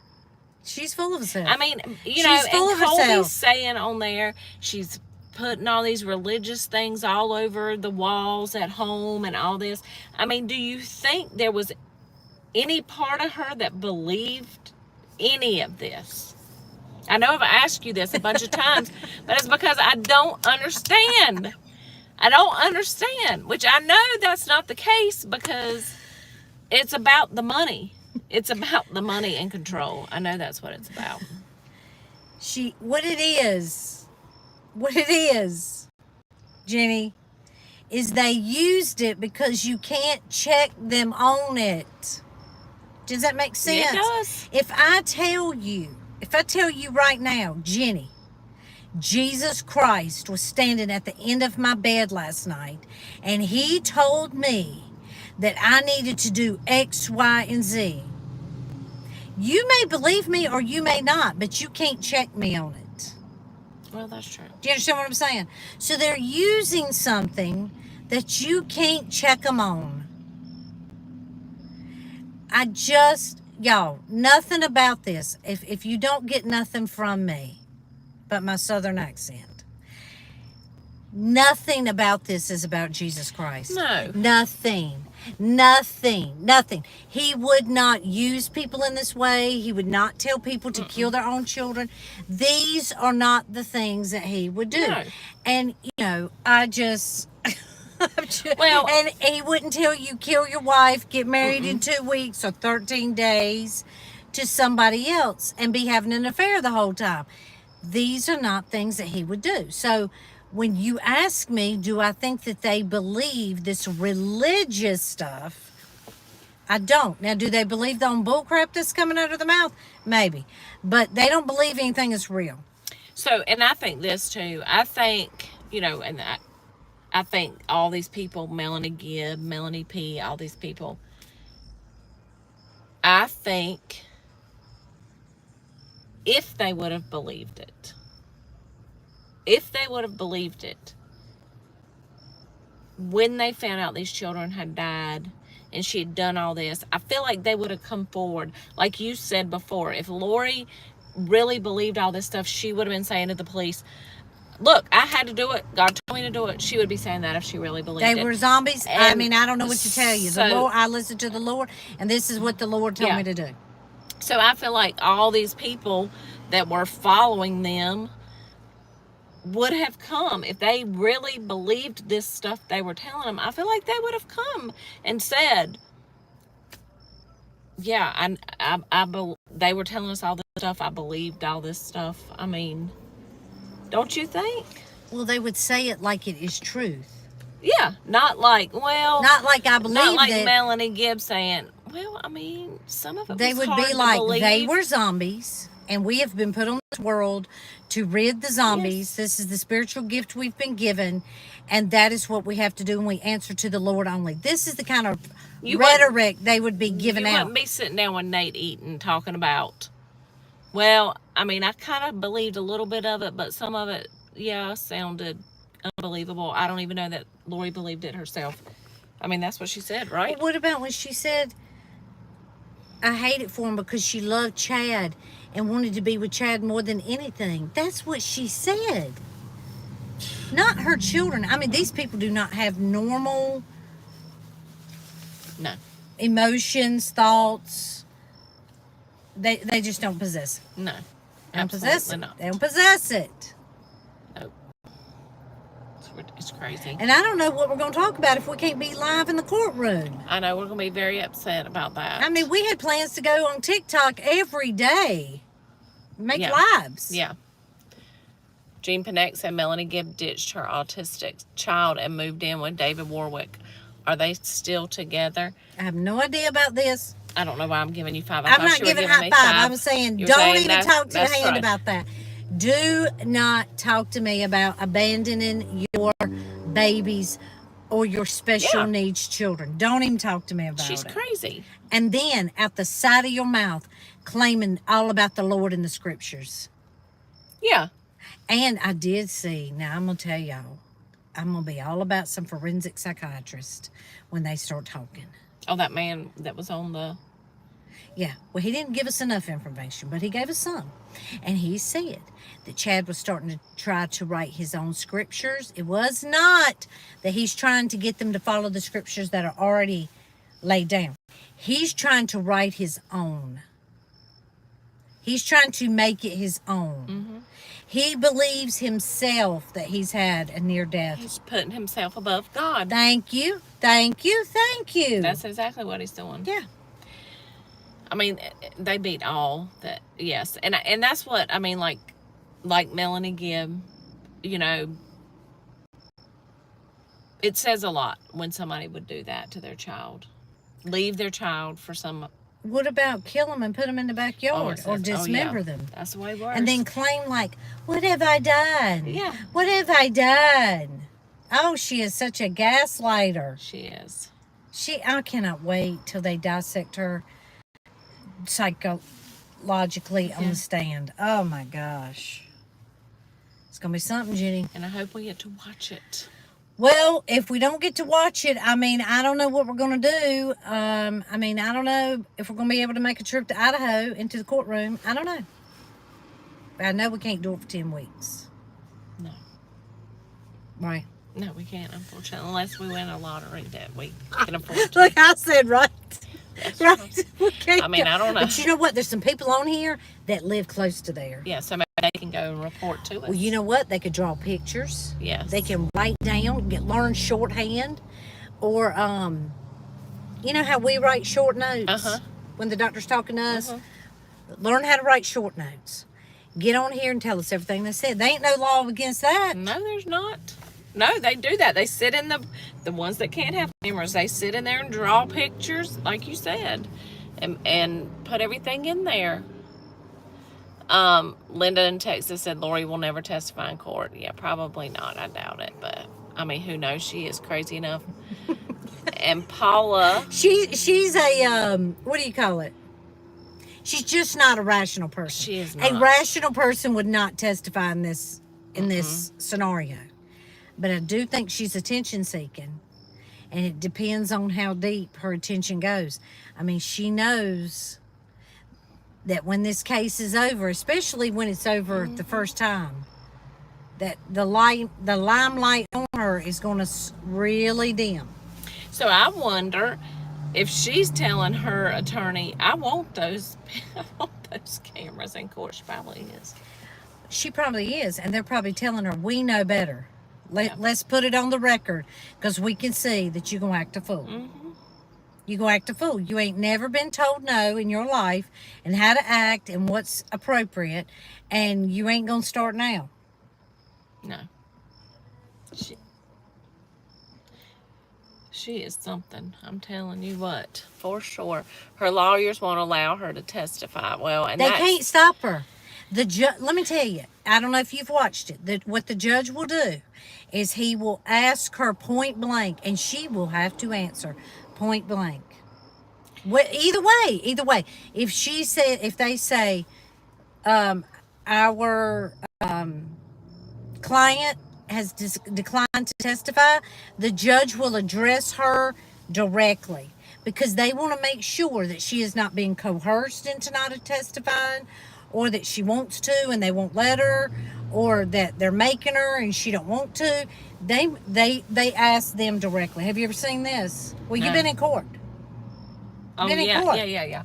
full of herself. I mean, She's know, full and of Colby's herself. saying on there, she's putting all these religious things all over the walls at home and all this. I mean, do you think there was any part of her that believed any of this? I know I've asked you this a bunch of times, but it's because I don't understand. I don't understand, which I know that's not the case because it's about the money. It's about the money and control. I know that's what it's about. What it is, Jenny, is they used it because you can't check them on it. Does that make sense? It does. If I tell you right now, Jenny, Jesus Christ was standing at the end of my bed last night, and he told me that I needed to do X, Y, and Z. You may believe me or you may not, but you can't check me on it. Well, that's true. Do you understand what I'm saying? So they're using something that you can't check them on. Y'all, nothing about this. If you don't get nothing from me but my southern accent, nothing about this is about Jesus Christ. No. Nothing. He would not use people in this way. He would not tell people to kill their own children. These are not the things that he would do. No. And, Well, and he wouldn't tell you kill your wife, get married in 2 weeks or 13 days to somebody else and be having an affair the whole time. These are not things that he would do. So when you ask me, do I think that they believe this religious stuff? I don't. Now, do they believe the bullcrap that's coming out of the mouth? Maybe. But they don't believe anything is real. So, and I think this too. I think, I think all these people, Melanie Gibb, Melanie P., all these people, I think if they would have believed it, when they found out these children had died and she had done all this, I feel like they would have come forward. Like you said before, if Lori really believed all this stuff, she would have been saying to the police, look, I had to do it. God told me to do it. She would be saying that if she really believed it. They were zombies. And I mean, I don't know what to tell you. The so- Lord, I listened to the Lord, and this is what the Lord told me to do. So I feel like all these people that were following them would have come if they really believed this stuff they were telling them. I feel like they would have come and said, yeah, they were telling us all this stuff. I believed all this stuff. I mean, don't you think? Well, they would say it like it is truth. Yeah, not like, well, Not like I believe not like that. Melanie Gibbs saying, well, I mean, some of it They was would hard be to like, believe. they were zombies, and we have been put on this world to rid the zombies. Yes. This is the spiritual gift we've been given, and that is what we have to do, and we answer to the Lord only. This is the kind of rhetoric they would be giving You out. wouldn't be sitting down with Nate Eaton talking about, well, I mean, I kind of believed a little bit of it, but some of it, yeah, sounded unbelievable. I don't even know that Lori believed it herself. I mean, that's what she said, right? What about when she said, I hate it for him because she loved Chad and wanted to be with Chad more than anything. That's what she said. Not her children. I mean, these people do not have normal emotions, thoughts. They just don't possess it. No. They don't possess it. Not. They don't possess it. Nope. It's crazy. And I don't know what we're going to talk about if we can't be live in the courtroom. I know we're going to be very upset about that. I mean, we had plans to go on TikTok every day. Make lives. Yeah. Jean Panek said Melanie Gibb ditched her autistic child and moved in with David Warwick. Are they still together? I have no idea about this. I don't know why I'm giving you 5. I'm not giving high 5. I'm saying don't even talk to your hand about that. Do not talk to me about abandoning your babies or your special needs children. Don't even talk to me about it. She's crazy. And then out the side of your mouth claiming all about the Lord in the scriptures. Yeah. And I did see, now I'm going to tell y'all, I'm going to be all about some forensic psychiatrists when they start talking. Oh, that man that was on the... Yeah, well, he didn't give us enough information, but he gave us some. And he said that Chad was starting to try to write his own scriptures. It was not that he's trying to get them to follow the scriptures that are already laid down. He's trying to write his own. He's trying to make it his own. Mm-hmm. He believes himself that he's had a near death. He's putting himself above God. Thank you. Thank you. Thank you. That's exactly what he's doing. Yeah. I mean, they beat all that. Yes. And that's what, I mean, like Melanie Gibb, you know, it says a lot when somebody would do that to their child. Leave their child for some... What about kill them and put them in the backyard or dismember them? That's way worse. And then claim like, what have I done? Yeah. What have I done? Oh, she is such a gaslighter. She is. I cannot wait till they dissect her psychologically on the stand. Oh my gosh. It's going to be something, Jenny. And I hope we get to watch it. Well, if we don't get to watch it, I mean, I don't know what we're going to do. I mean, I don't know if we're going to be able to make a trip to Idaho into the courtroom. I don't know. But I know we can't do it for 10 weeks. No. Right. No, we can't, unfortunately, unless we win a lottery that we can afford to. Like I said, right? That's right. I mean, I don't know. But you know what? There's some people on here that live close to there. Yeah, so maybe they can go and report to us. Well, you know what? They could draw pictures. Yes. They can write down, learn shorthand. Or, you know how we write short notes when the doctor's talking to us? Learn how to write short notes. Get on here and tell us everything they said. There ain't no law against that. No, there's not. No, they do that. They sit in the ones that can't have cameras. They sit in there and draw pictures, like you said, and put everything in there. Linda in Texas said Lori will never testify in court. Yeah, probably not. I doubt it, but I mean, who knows? She is crazy enough. And Paula, she's a what do you call it? She's just not a rational person. She is not. A rational person would not testify in this scenario. But I do think she's attention seeking. And it depends on how deep her attention goes. I mean, she knows that when this case is over, especially when it's over the first time, that the limelight on her is going to really dim. So I wonder if she's telling her attorney, I want those cameras in court. She probably is. She probably is. And they're probably telling her, we know better. Let's put it on the record because we can see that you're going to act a fool. Mm-hmm. You're going to act a fool. You ain't never been told no in your life and how to act and what's appropriate, and you ain't going to start now. No. She is something. I'm telling you what, for sure. Her lawyers won't allow her to testify. Well, and they can't stop her. Let me tell you, I don't know if you've watched it, what the judge will do is he will ask her point blank, and she will have to answer point blank. Either way. If they say, our client has declined to testify, the judge will address her directly. because they want to make sure that she is not being coerced into not testifying, or that she wants to and they won't let her, or that they're making her and she don't want to. They ask them directly. Have you ever seen this? Well, you've No. been in court. Oh, Been in yeah, court. yeah.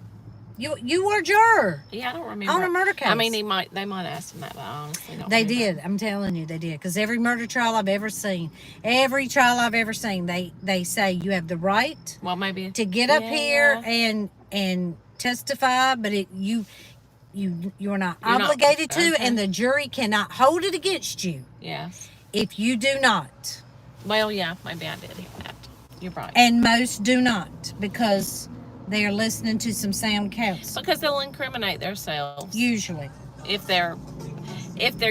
You were a juror Yeah, I don't remember. on a murder case. I mean, they might ask him that, but I honestly don't They remember. did. I'm telling you, they did. Because every murder trial I've ever seen, they say you have the right Well, maybe to get up here and testify, but you're not obligated to, okay. and the jury cannot hold it against you Yes. if you do not. Well, yeah, maybe I did hear that. You're right. And most do not, because they are listening to some sound counsel. Because they'll incriminate themselves Usually. if they're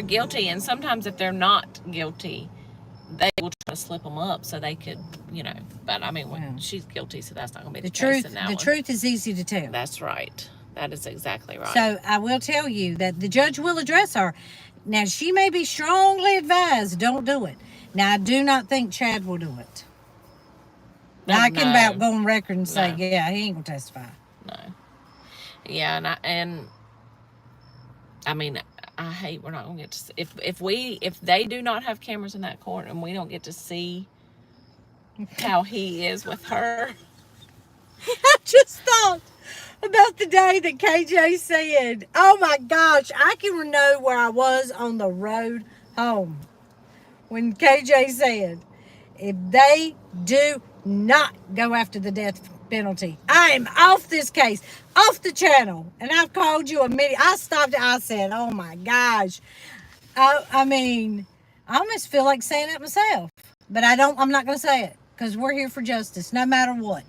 guilty, and sometimes if they're not guilty, they will try to slip them up so they could, But I mean, when she's guilty, so that's not going to be the case in that one. Truth is easy to tell. That's right. That is exactly right. So I will tell you that the judge will address her. Now, she may be strongly advised, don't do it. Now, I do not think Chad will do it. I can about go on record and say, yeah, he ain't going to testify. No. Yeah, and I mean, I hate we're not going to get to see, if they do not have cameras in that court and we don't get to see how he is with her. I just thought about the day that KJ said, oh my gosh, I can know where I was on the road home when KJ said, if they do not go after the death penalty, I am off this case, off the channel. And I've called you a minute. I stopped it. I said, oh my gosh. I mean, I almost feel like saying it myself, but I'm not going to say it, because we're here for justice, no matter what.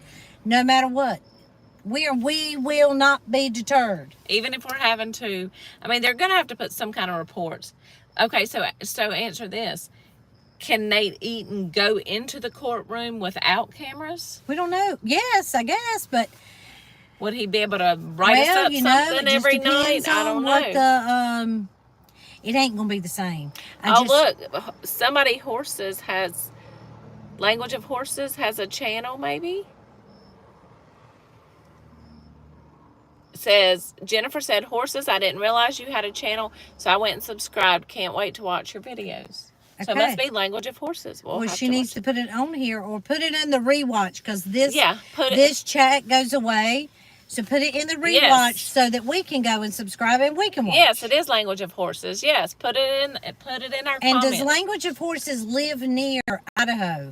No matter what. We will not be deterred. Even if we're having to, I mean, they're going to have to put some kind of reports. Okay, so answer this. Can Nate Eaton go into the courtroom without cameras? We don't know. Yes, I guess, but would he be able to write us up something every night? I don't know. It ain't gonna be the same. Look, Language of Horses has a channel, maybe. It says, Jennifer said, horses, I didn't realize you had a channel, so I went and subscribed. Can't wait to watch your videos. Okay. So it must be Language of Horses. Well, she needs to put it on here, or put it in the rewatch, because this chat goes away. So put it in the rewatch so that we can go and subscribe and we can watch. Yes, it is Language of Horses. Yes, put it in our comments. And does Language of Horses live near Idaho?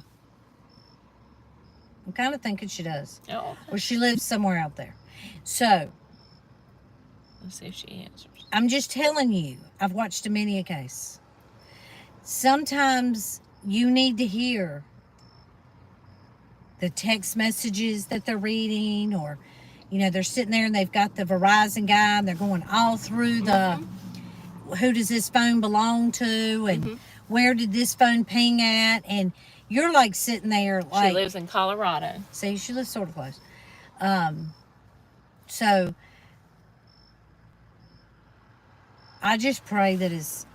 I'm kind of thinking she does. Oh, okay. Or she lives somewhere out there. So let's see if she answers. I'm just telling you, I've watched many a case. Sometimes you need to hear the text messages that they're reading, or they're sitting there and they've got the Verizon guy and they're going all through who does this phone belong to, and where did this phone ping at, and you're like sitting there like, she lives in Colorado. See, she lives sort of close. So I just pray that it's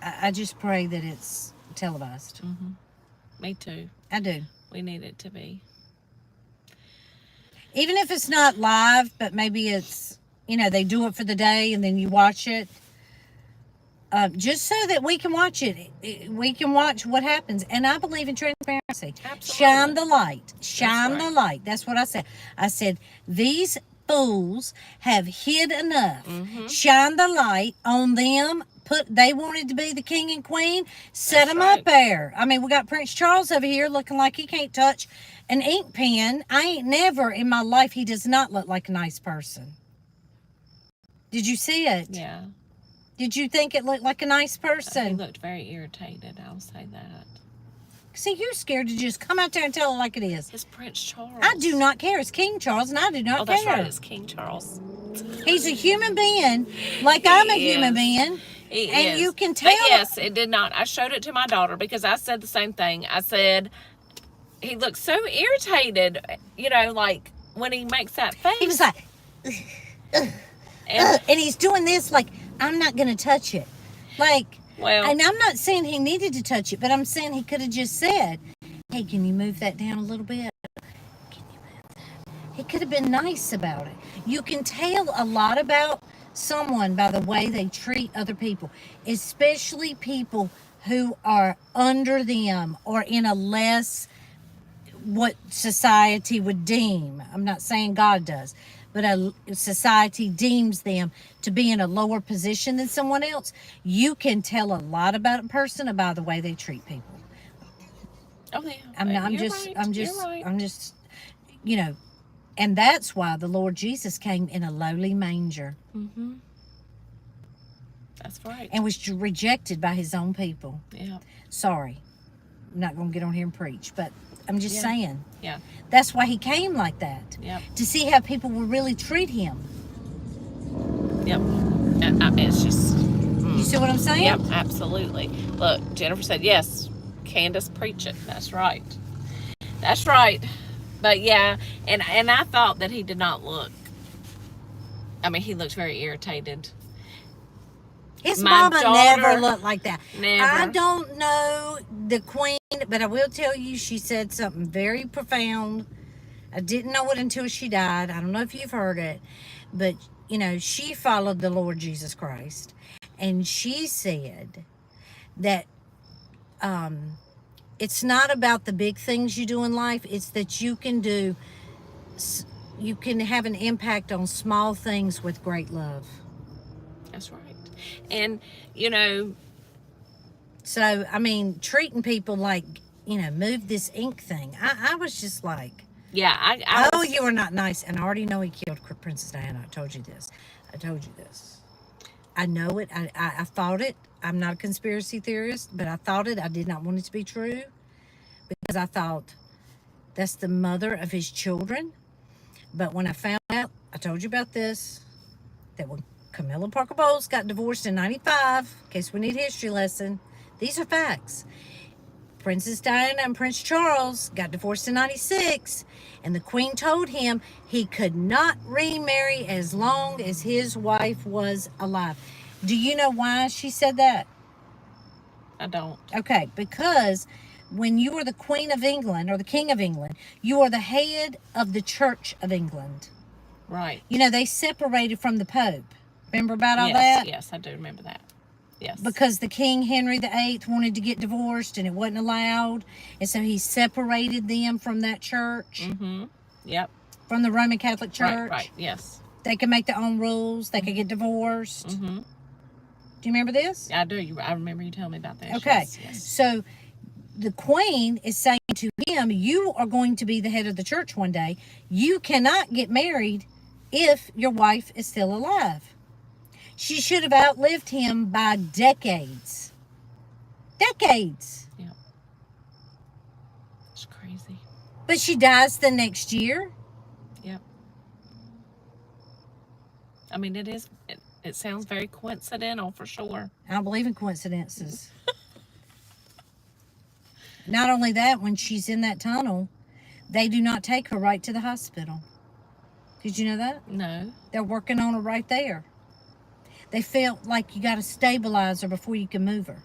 televised. Mm-hmm. Me too. I do. We need it to be. Even if it's not live, but maybe it's, they do it for the day and then you watch it. Just so that we can watch it. We can watch what happens. And I believe in transparency. Absolutely. Shine the light. Shine the light. That's what I said. I said, these fools have hid enough. Mm-hmm. Shine the light on them. They wanted to be the king and queen. Set them up there. I mean, we got Prince Charles over here looking like he can't touch an ink pen. I ain't never in my life, he does not look like a nice person. Did you see it? Yeah. Did you think it looked like a nice person? He looked very irritated, I'll say that. See, you're scared to just come out there and tell it like it is. It's Prince Charles. I do not care. It's King Charles, and I do not care. That's right. It's King Charles. He's a human being, like I'm a human being. He and is. You can tell. But yes, it did not. I showed it to my daughter because I said the same thing. I said, he looks so irritated, like when he makes that face. He was like, and he's doing this like, I'm not going to touch it. Like, and I'm not saying he needed to touch it, but I'm saying he could have just said, hey, can you move that down a little bit? Can you move that? He could have been nice about it. You can tell a lot about someone by the way they treat other people, especially people who are under them or in a less, what society would deem, I'm not saying God does, but a society deems them to be in a lower position than someone else. You can tell a lot about a person by the way they treat people. Oh yeah. I'm just, you know, and that's why the Lord Jesus came in a lowly manger. Mm-hmm. That's right. And was rejected by his own people. Yeah. Sorry. I'm not going to get on here and preach, but I'm just saying. Yeah. That's why he came like that. Yep. To see how people would really treat him. Yep. It's just... You see what I'm saying? Yep, absolutely. Look, Jennifer said, yes, Candace, preach it. That's right. That's right. But yeah, and I thought that he did not look... I mean, he looked very irritated. His mama never looked like that. Never. I don't know the queen, but I will tell you she said something very profound. I didn't know it until she died. I don't know if you've heard it, but, you know, she followed the Lord Jesus Christ. And she said that it's not about the big things you do in life. It's that you can have an impact on small things with great love. That's right. And, you know... So, I mean, treating people like, you know, move this ink thing. I was just like... Yeah, you are not nice. And I already know he killed Princess Diana. I told you this. I know it. I thought it. I'm not a conspiracy theorist, but I thought it. I did not want it to be true. Because I thought, that's the mother of his children. But when I found out, I told you about this, that when Camilla Parker Bowles got divorced in 95, in case we need a history lesson, these are facts. Princess Diana and Prince Charles got divorced in 96, and the Queen told him he could not remarry as long as his wife was alive. Do you know why she said that? I don't. Okay, because when you are the Queen of England or the King of England, you are the head of the Church of England. Right. You know, they separated from the Pope. Remember about all that? Yes, I do remember that. Yes. Because the King Henry VIII wanted to get divorced and it wasn't allowed. And so he separated them from that church. Mm-hmm. Yep. From the Roman Catholic Church. Right, yes. They could make their own rules. They could get divorced. Mm-hmm. Do you remember this? I do. I remember you telling me about that. Okay. Yes. So the Queen is saying to him, you are going to be the head of the church one day. You cannot get married if your wife is still alive. She should have outlived him by decades. Decades. Yeah. It's crazy. But she dies the next year. Yep. I mean, it sounds very coincidental for sure. I don't believe in coincidences. Not only that, when she's in that tunnel, they do not take her right to the hospital. Did you know that? No. They're working on her right there. They felt like you got to stabilize her before you can move her.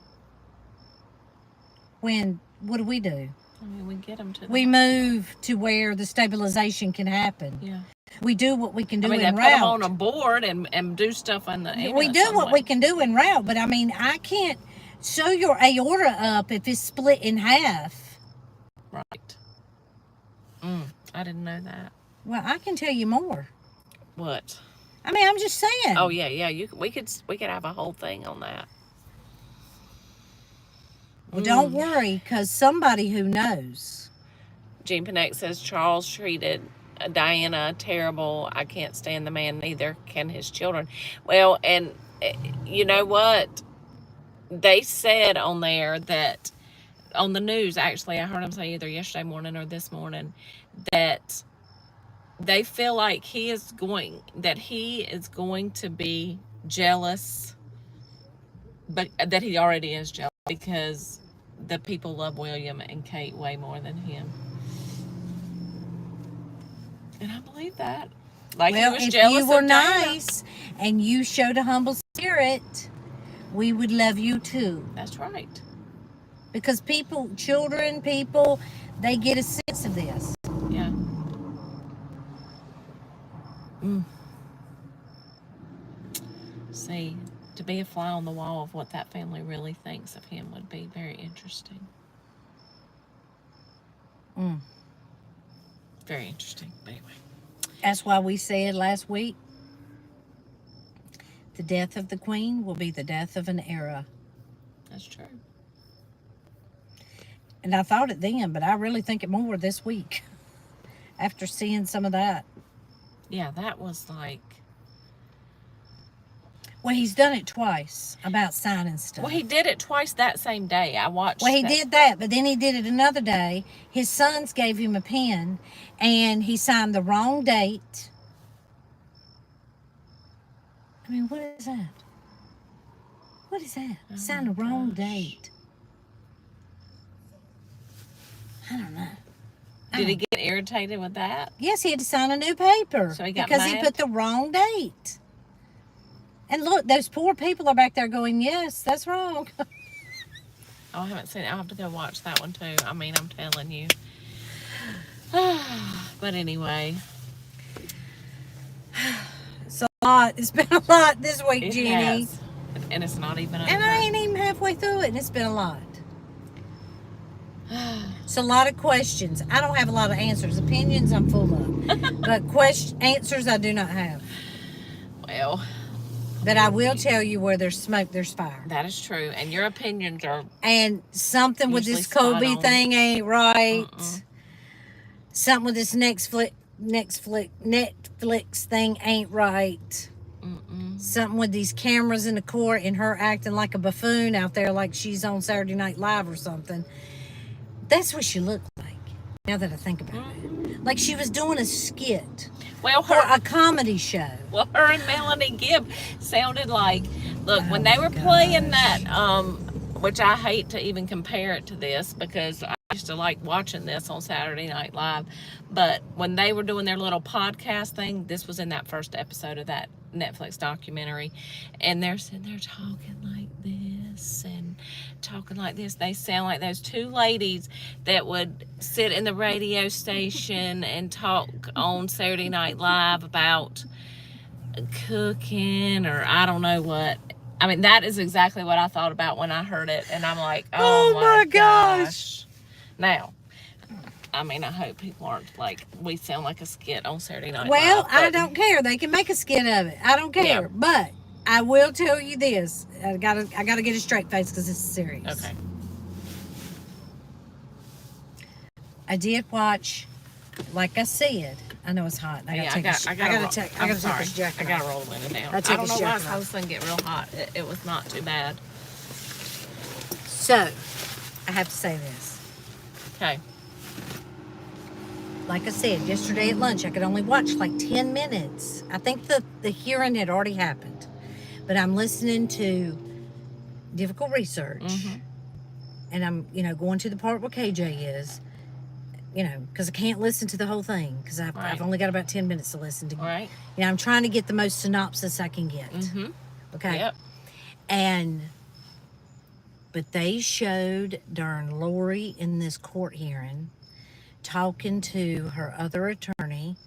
What do? I mean, we get them to... We move to where the stabilization can happen. Yeah. We do what we can do I mean, en they route. put them on a board and do stuff on the ambulance. We do what we can do en route, but I mean, I can't sew your aorta up if it's split in half. Right. I didn't know that. Well, I can tell you more. What? I mean, I'm just saying. Oh yeah. We could have a whole thing on that. Well, don't worry, because somebody who knows. Jean Panek says Charles treated Diana terrible. I can't stand the man, neither can his children. Well, and you know what? They said on there that, on the news, actually, I heard them say either yesterday morning or this morning, that they feel like he is going to be jealous, but that he already is jealous because the people love William and Kate way more than him. And I believe that. Like, well, he was if jealous you were of Diana. nice and you showed a humble spirit, we would love you too. That's right. Because children, they get a sense of this. Yeah. See, to be a fly on the wall of what that family really thinks of him would be very interesting. Very interesting. But anyway. That's why we said last week, the death of the Queen will be the death of an era. That's true. And I thought it then, but I really think it more this week after seeing some of that. Yeah, that was like... Well, he's done it twice about signing stuff. Well, he did it twice that same day. I watched. Well, he did that, but then he did it another day. His sons gave him a pen, and he signed the wrong date. I mean, what is that? What is that? Oh Signed the wrong date. I don't know. Did he get irritated with that? Yes, he had to sign a new paper. So he got because mad? he put the wrong date. And look, those poor people are back there going, yes, that's wrong. Oh, I haven't seen it. I'll have to go watch that one too. I mean, I'm telling you. But anyway. It's a lot. It's been a lot this week, It Jenny. has. And it's not even over. And I ain't even halfway through it, and it's been a lot. It's a lot of questions. I don't have a lot of answers. Opinions I'm full of. But answers I do not have. Well. But I will tell you, where there's smoke, there's fire. That is true. And your opinions are... And something with usually this Kobe spot on. thing ain't right. Something with this Netflix thing ain't right. Something with these cameras in the court and her acting like a buffoon out there like she's on Saturday Night Live or something. That's what she looked like, now that I think about it. Like she was doing a skit. Well, Or a comedy show. Well, her and Melanie Gibb sounded like, look, when they were playing that, which I hate to even compare it to this because I used to like watching this on Saturday Night Live, but when they were doing their little podcast thing, this was in that first episode of that Netflix documentary, and they're sitting there talking like this and talking like this. They sound like those two ladies that would sit in the radio station and talk on Saturday Night Live about cooking or I don't know what. I mean, that is exactly what I thought about when I heard it, and I'm like, oh my gosh. Now, I mean, I hope people aren't like, we sound like a skit on Saturday Night Well, Live. I don't care. They can make a skit of it. I don't care. Yeah. But I will tell you this. I gotta get a straight face because this is serious. Okay. I did watch, like I said. I know it's hot. I gotta take this jacket. I gotta roll the window down. I don't know why I was going to get real hot. It was not too bad. So, I have to say this. Okay. Like I said, yesterday at lunch, I could only watch like 10 minutes. I think the hearing had already happened. But I'm listening to difficult research. And I'm, going to the part where KJ is. Because I can't listen to the whole thing. Because I've only got about 10 minutes to listen to. Right. I'm trying to get the most synopsis I can get. Okay? Yep. But they showed during Lori in this court hearing talking to her other attorney.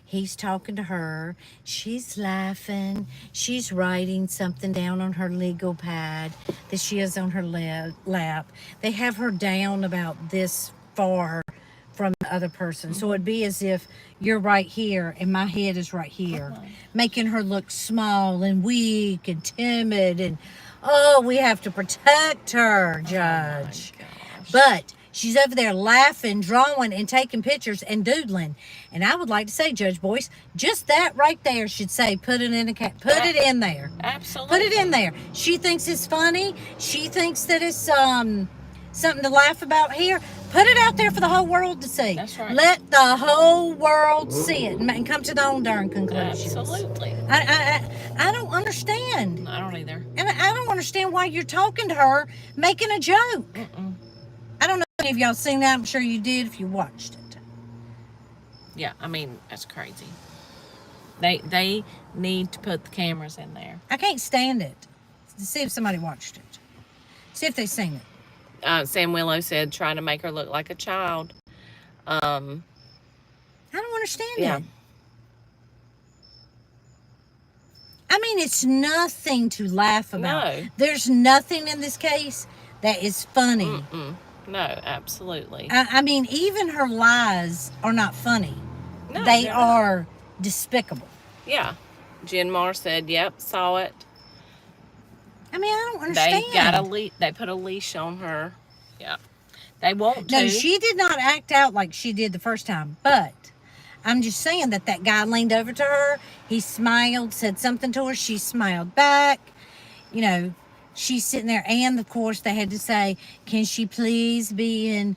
He's talking to her. She's laughing. She's writing something down on her legal pad that she has on her lap. They have her down about this far from the other person. So it'd be as if you're right here and my head is right here, making her look small and weak and timid. And, we have to protect her, Judge. But she's over there laughing, drawing, and taking pictures and doodling. And I would like to say, Judge Boyce, just that right there should say, put it in there. Absolutely. Put it in there. She thinks it's funny. She thinks that it's something to laugh about here. Put it out there for the whole world to see. That's right. Let the whole world see it and come to their own darn conclusions. Absolutely. I don't understand. I don't either. And I don't understand why you're talking to her making a joke. I don't know if any of y'all seen that. I'm sure you did if you watched it. Yeah, I mean, that's crazy. They need to put the cameras in there. I can't stand it. To see if somebody watched it. See if they've seen it. Sam Willow said trying to make her look like a child. I don't understand Yeah. it. I mean, it's nothing to laugh about. No. There's nothing in this case that is funny. No, absolutely. I mean, even her lies are not funny. No, they they're are despicable. Yeah. Jen Marr said, yep, saw it. I mean, I don't understand. They put a leash on her. Yeah. They want to. No, she did not act out like she did the first time, but I'm just saying that guy leaned over to her, he smiled, said something to her, she smiled back. You know, she's sitting there, and of course they had to say, can she please be in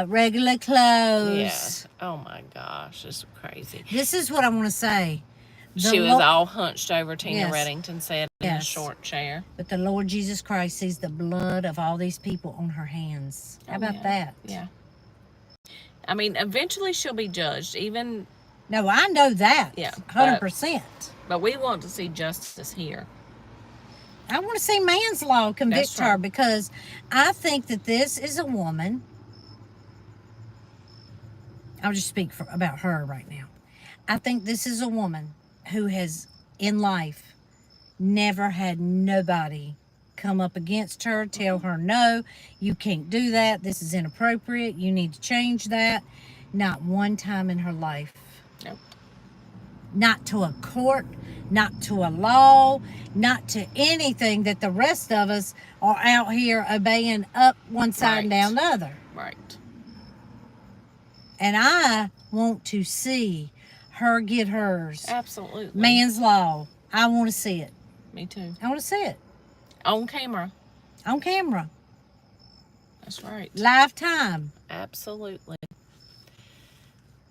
regular clothes? Yeah. Oh my gosh, this is crazy. This is what I want to say. She was all hunched over, Tina Yes. Reddington said, in a short chair. But the Lord Jesus Christ sees the blood of all these people on her hands. How about that? Yeah. I mean, eventually she'll be judged, even... No, I know that. Yeah. 100%. But we want to see justice here. I want to see manslaughter convict That's right. her, because I think that this is a woman. I'll just speak about her right now. I think this is a woman who has, in life, never had nobody come up against her, tell her, no, you can't do that. This is inappropriate. You need to change that. Not one time in her life. Nope. Not to a court, not to a law, not to anything that the rest of us are out here obeying up one side and down the other. Right. And I want to see her get hers. Absolutely. Manslaughter. I want to see it. Me too. I want to see it. On camera. On camera. That's right. Lifetime. Absolutely.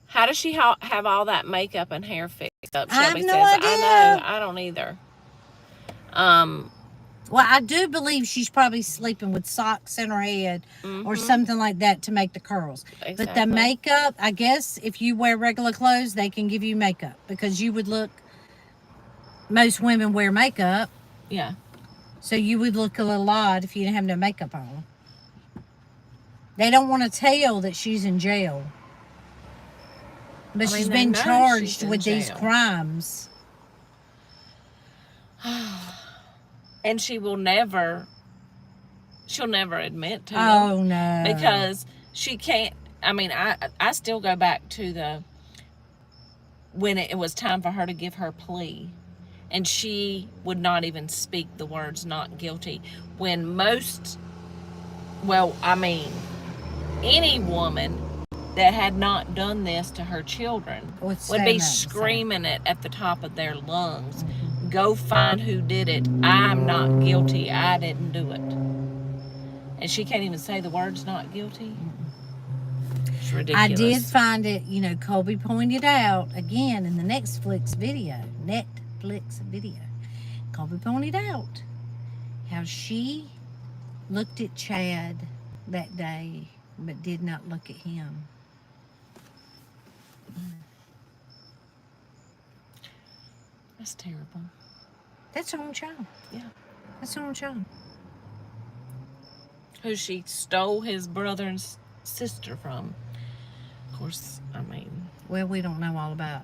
How does she have all that makeup and hair fixed up? Shelby I have no says, idea. I know. I don't either. Well, I do believe she's probably sleeping with socks in her head or something like that to make the curls. Exactly. But the makeup, I guess, if you wear regular clothes, they can give you makeup, because you would look... Most women wear makeup. Yeah. So you would look a little odd if you didn't have no makeup on. They don't want to tell that she's in jail. But she's been charged with these crimes. And she'll never admit to them. Oh, no. Because she can't, I mean, I still go back to when it was time for her to give her plea. And she would not even speak the words not guilty. When any woman that had not done this to her children would be screaming it at the top of their lungs. Go find who did it. I'm not guilty. I didn't do it. And she can't even say the words not guilty. It's ridiculous. I did find it, Colby pointed out again in the Netflix video. Colby pointed out how she looked at Chad that day but did not look at him. That's terrible. That's her own child. Yeah. That's her own child. Who she stole his brother and sister from. Of course, Well, we don't know all about.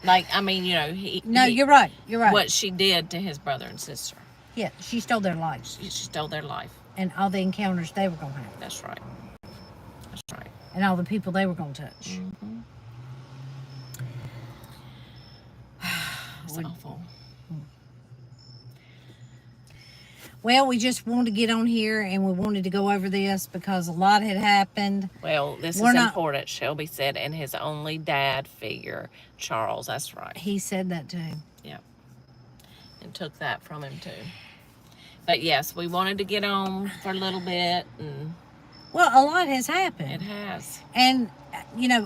You're right. You're right. What she did to his brother and sister. Yeah, she stole their lives. She stole their life. And all the encounters they were going to have. That's right. That's right. And all the people they were going to touch. Mm-hmm. It's awful. Well, we just wanted to get on here and we wanted to go over this because a lot had happened. Well, this is important, Shelby said, and his only dad figure, Charles. That's right. He said that too. Yeah. And took that from him too. But yes, we wanted to get on for a little bit. Well, a lot has happened. It has. And,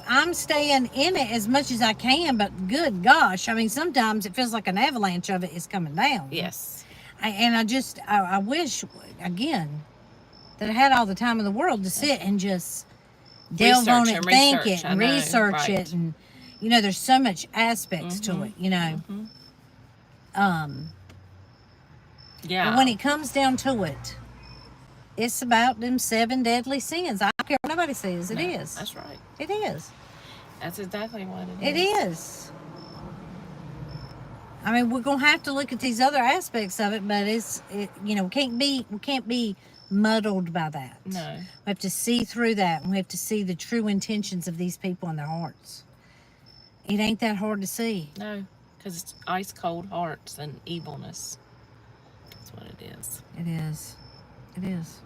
I'm staying in it as much as I can, but good gosh. Sometimes it feels like an avalanche of it is coming down. Yes. I wish, again, that I had all the time in the world to sit and just delve on it, think it, and research it. And, there's so much aspects to it, Yeah. But when it comes down to it, it's about them 7 deadly sins. I don't care what nobody says. It is. That's right. It is. That's exactly what it is. I mean, we're gonna have to look at these other aspects of it, but we can't be muddled by that. No. We have to see through that, and we have to see the true intentions of these people in their hearts. It ain't that hard to see. No, because it's ice cold hearts and evilness. That's what it is. It is. It is.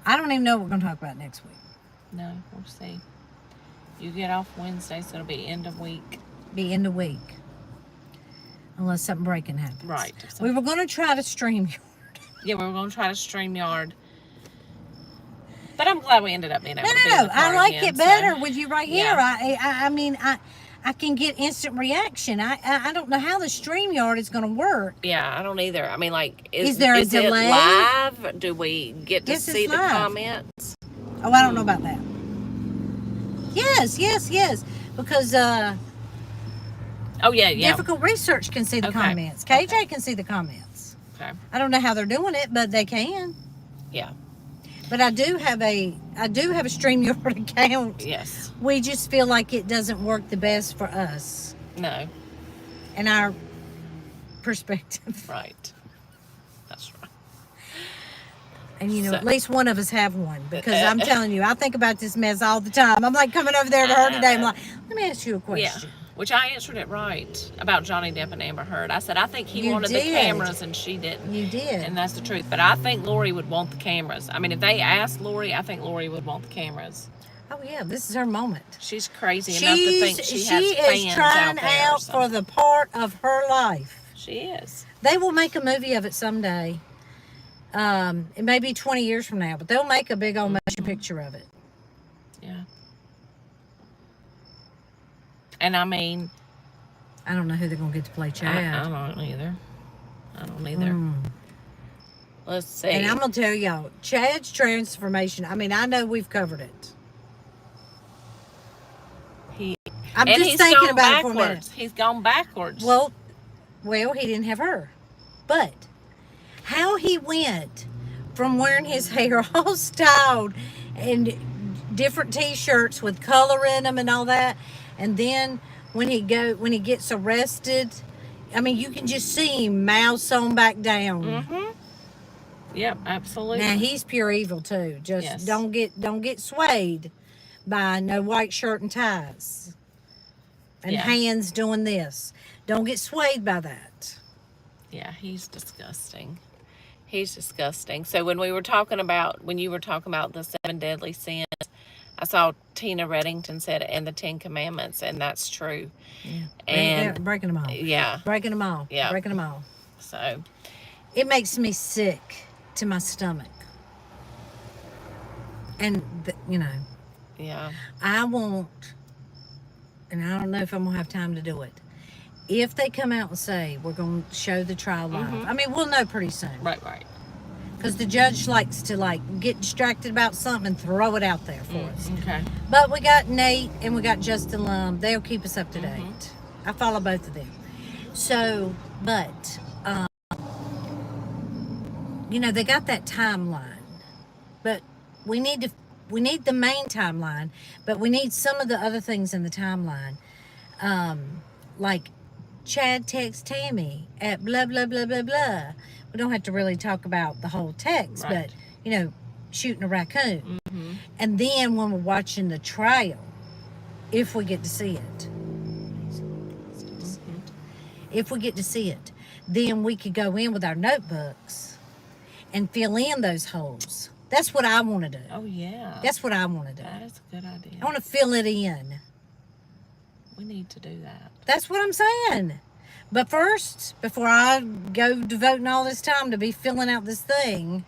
I don't even know what we're gonna talk about next week. No, we'll see. You get off Wednesday, so it'll be end of week. Be end of week. Unless something breaking happens. Right. We were going to try to StreamYard. Yeah, we were going to try to StreamYard. But I'm glad we ended up being able to be in the car I like again, it better so, with you right here. yeah. I mean, I can get instant reaction. I don't know how the StreamYard is going to work. Yeah, I don't either. I mean, like, Is there a delay? It live? Do we get to Yes, see it's the live. comments? Oh, I don't know about that. Yes. Because Oh, yeah. Difficult Research can see the Okay. comments. KJ can see the comments. Okay. I don't know how they're doing it, but they can. Yeah. But I do have a StreamYard account. Yes. We just feel like it doesn't work the best for us No. and our perspective. Right. That's right. And So- at least one of us have one, because I'm telling you, I think about this mess all the time. I'm like coming over there to her today. I'm like, let me ask you a question. Yeah. Which I answered it right about Johnny Depp and Amber Heard. I said, I think he You wanted the did. cameras and she didn't. You did. And that's the truth. But I think Lori would want the cameras. I mean, if they asked Lori, I think Lori would want the cameras. Oh yeah, this is her moment. She's crazy enough to think she has is fans trying out there. out for the part of her life. She is. They will make a movie of it someday. It may be 20 years from now, but they'll make a big old motion picture of it. Yeah. And I mean, I don't know who they're gonna get to play Chad. I don't either. Let's see. And I'm gonna tell y'all, Chad's transformation. I mean, I know we've covered it. I'm just he's thinking gone about it for a minute. backwards. He's gone backwards. Well, he didn't have her, but how he went from wearing his hair all styled and different T-shirts with color in them and all that, and then when he gets arrested, I mean, you can just see him mouth sewn back down. Mm-hmm. Yep, absolutely. Now he's pure evil too. Just Yes. don't get swayed by no white shirt and ties and Yeah. hands doing this. Don't get swayed by that. Yeah, he's disgusting. He's disgusting. So when you were talking about the 7 deadly sins, I saw Tina Reddington said it in the 10 Commandments, and that's true. Yeah. And breaking them all. yeah, Breaking them all. Yeah. Breaking them all. so It makes me sick to my stomach. And, yeah, I won't, and I don't know if I'm going to have time to do it. If they come out and say, we're going to show the trial live, I mean, we'll know pretty soon. right. Because the judge likes to, get distracted about something and throw it out there for us. Okay. But we got Nate and we got Justin Lum. They'll keep us up to date. I follow both of them. So, but, they got that timeline. But we need the main timeline, but we need some of the other things in the timeline. Like Chad texts Tammy at blah, blah, blah, blah, blah. We don't have to really talk about the whole text, Right. but, shooting a raccoon. And then when we're watching the trial, if we get to see it, then we could go in with our notebooks and fill in those holes. That's what I want to do. Oh yeah. That's what I want to do. That is a good idea. I want to fill it in. We need to do that. That's what I'm saying. But first, before I go devoting all this time to be filling out this thing,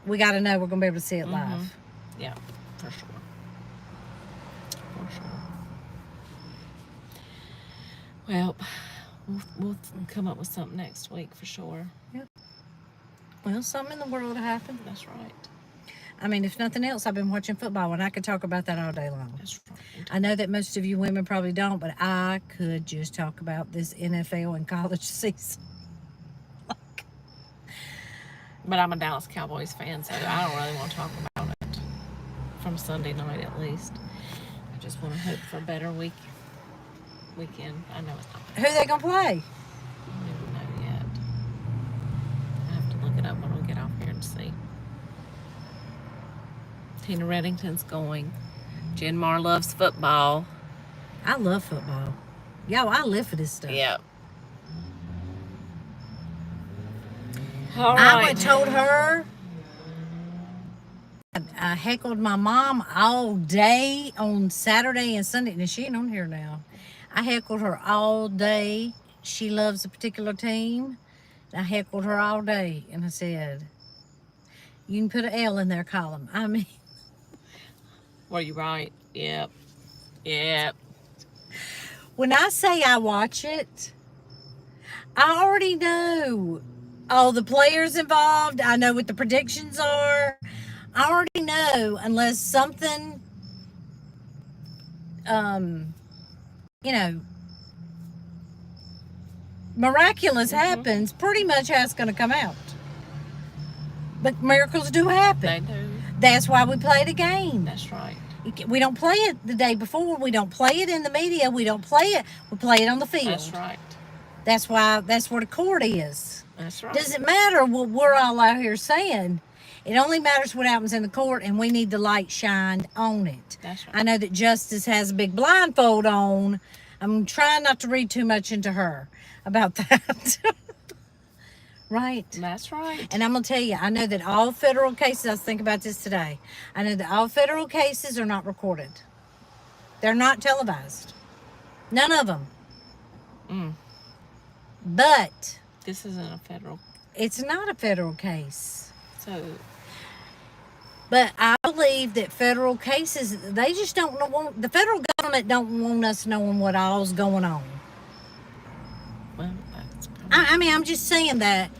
we got to know we're going to be able to see it live. Yeah, for sure. Well, we'll come up with something next week for sure. Well, something in the world will happen. That's right. I mean, if nothing else, I've been watching football, and I could talk about that all day long. That's right. I know that most of you women probably don't, but I could just talk about this NFL and college season. But I'm a Dallas Cowboys fan, so I don't really want to talk about it from Sunday night at least. I just want to hope for a better week. weekend. I know it's not. Who they gonna play? I don't even know yet. I have to look it up when we get off here and see. Tina Reddington's going. Jen Mar loves football. I love football. Yo, I live for this stuff. Yep. All I right. told her I heckled my mom all day on Saturday and Sunday. And she ain't on here now. I heckled her all day. She loves a particular team. I heckled her all day. And I said, you can put an L in their column. I mean, Were you right? Yep. Yep. when I say I watch it, I already know all the players involved. I know what the predictions are. I already know, unless something, miraculous happens, pretty much how it's going to come out. But miracles do happen. They do. That's why we play the game. That's right. We don't play it the day before. We don't play it in the media. We don't play it. We play it on the field. That's right. That's why. That's where the court is. That's right. Doesn't matter what we're all out here saying. It only matters what happens in the court, and we need the light shined on it. That's right. I know that Justice has a big blindfold on. I'm trying not to read too much into her about that. Right. That's right. And I'm going to tell you, I know that all federal cases, I was thinking about this today. I know that all federal cases are not recorded. They're not televised. None of them. But This isn't a federal. it's not a federal case. So, But I believe that federal cases, they just don't want, the federal government don't want us knowing what all's going on. well, that's probably. I mean, I'm just saying that,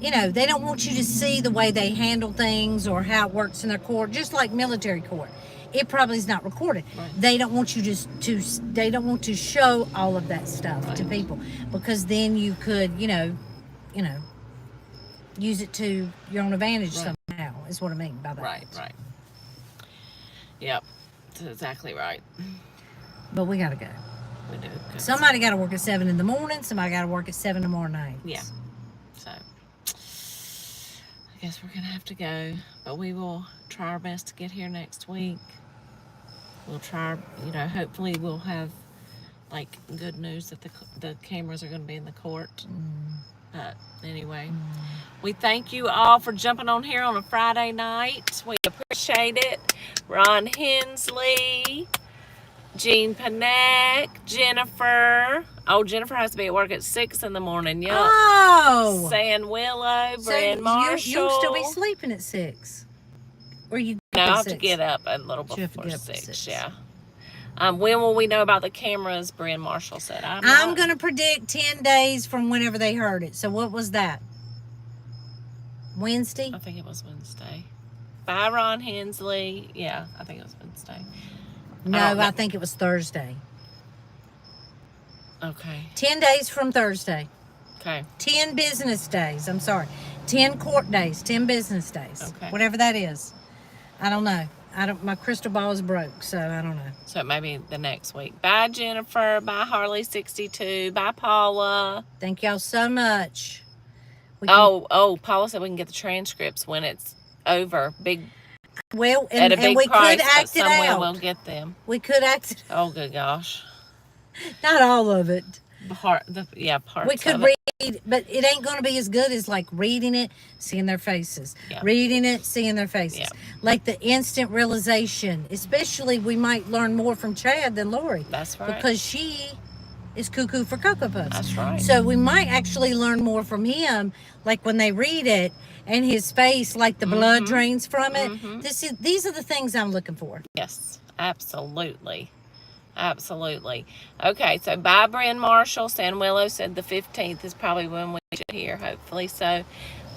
they don't want you to see the way they handle things or how it works in their court, just like military court. It probably is not recorded. Right. They don't want you they don't want to show all of that stuff to people, because then you could, use it to your own advantage somehow, is what I mean by that. Right. Yep. That's exactly right. But we got to go. We do. Somebody got to work at 7 in the morning. Somebody got to work at 7 tomorrow night. Yeah. So, I guess we're going to have to go. But we will try our best to get here next week. We'll try, hopefully we'll have, good news that the cameras are going to be in the court. But anyway, we thank you all for jumping on here on a Friday night. We appreciate it. Ron Hensley, Jean Panek, Jennifer. Oh, Jennifer has to be at work at 6 in the morning. Yup. Oh! San Willow, So Brand Marshall. you'll still be sleeping at 6? Or you No, up I at have to 6? get up a little You have to before get up at 6. 6. Yeah. When will we know about the cameras? Brand Marshall said. I'm going to predict 10 days from whenever they heard it. So what was that? Wednesday? I think it was Wednesday. By Ron Hensley. Yeah, I think it was Wednesday. No, I think it was Thursday. Okay. 10 days from Thursday. Okay. 10 business days. I'm sorry. 10 court days. 10 business days. Okay. Whatever that is. I don't know. My crystal ball is broke, so I don't know. So maybe the next week. Bye, Jennifer. Bye, Harley62. Bye, Paula. Thank y'all so much. Paula said we can get the transcripts when it's over. Well, at a big we price, could act it somewhere out. we'll get them. We could act it. Oh, good gosh. Not all of it. Parts We could of it. read, but it ain't going to be as good as reading it, seeing their faces. Yeah. Reading it, seeing their faces. Yeah. Like the instant realization. Especially, we might learn more from Chad than Lori. That's right. Because she is cuckoo for Cocoa Puffs. That's right. So we might actually learn more from him, when they read it and his face, the blood drains from it. These are the things I'm looking for. Yes, absolutely. Absolutely. Okay, so bye, Brand Marshall. San Willow said the 15th is probably when we should hear, hopefully. So,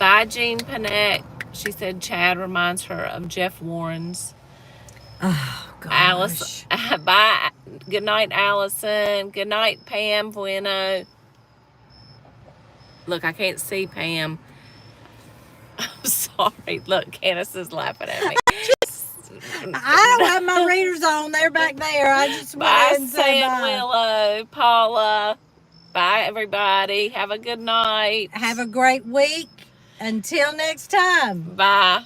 bye, Jean Panek. She said Chad reminds her of Jeff Warren's. Oh, gosh. Alice. Bye. Good night, Allison. Good night, Pam Bueno. Look, I can't see Pam. I'm sorry. Look, Candace is laughing at me. I don't have my readers on. They're back there. I just went ahead Bye, and say Sand bye. Willow, Paula. Bye, everybody. Have a good night. Have a great week. Until next time. Bye.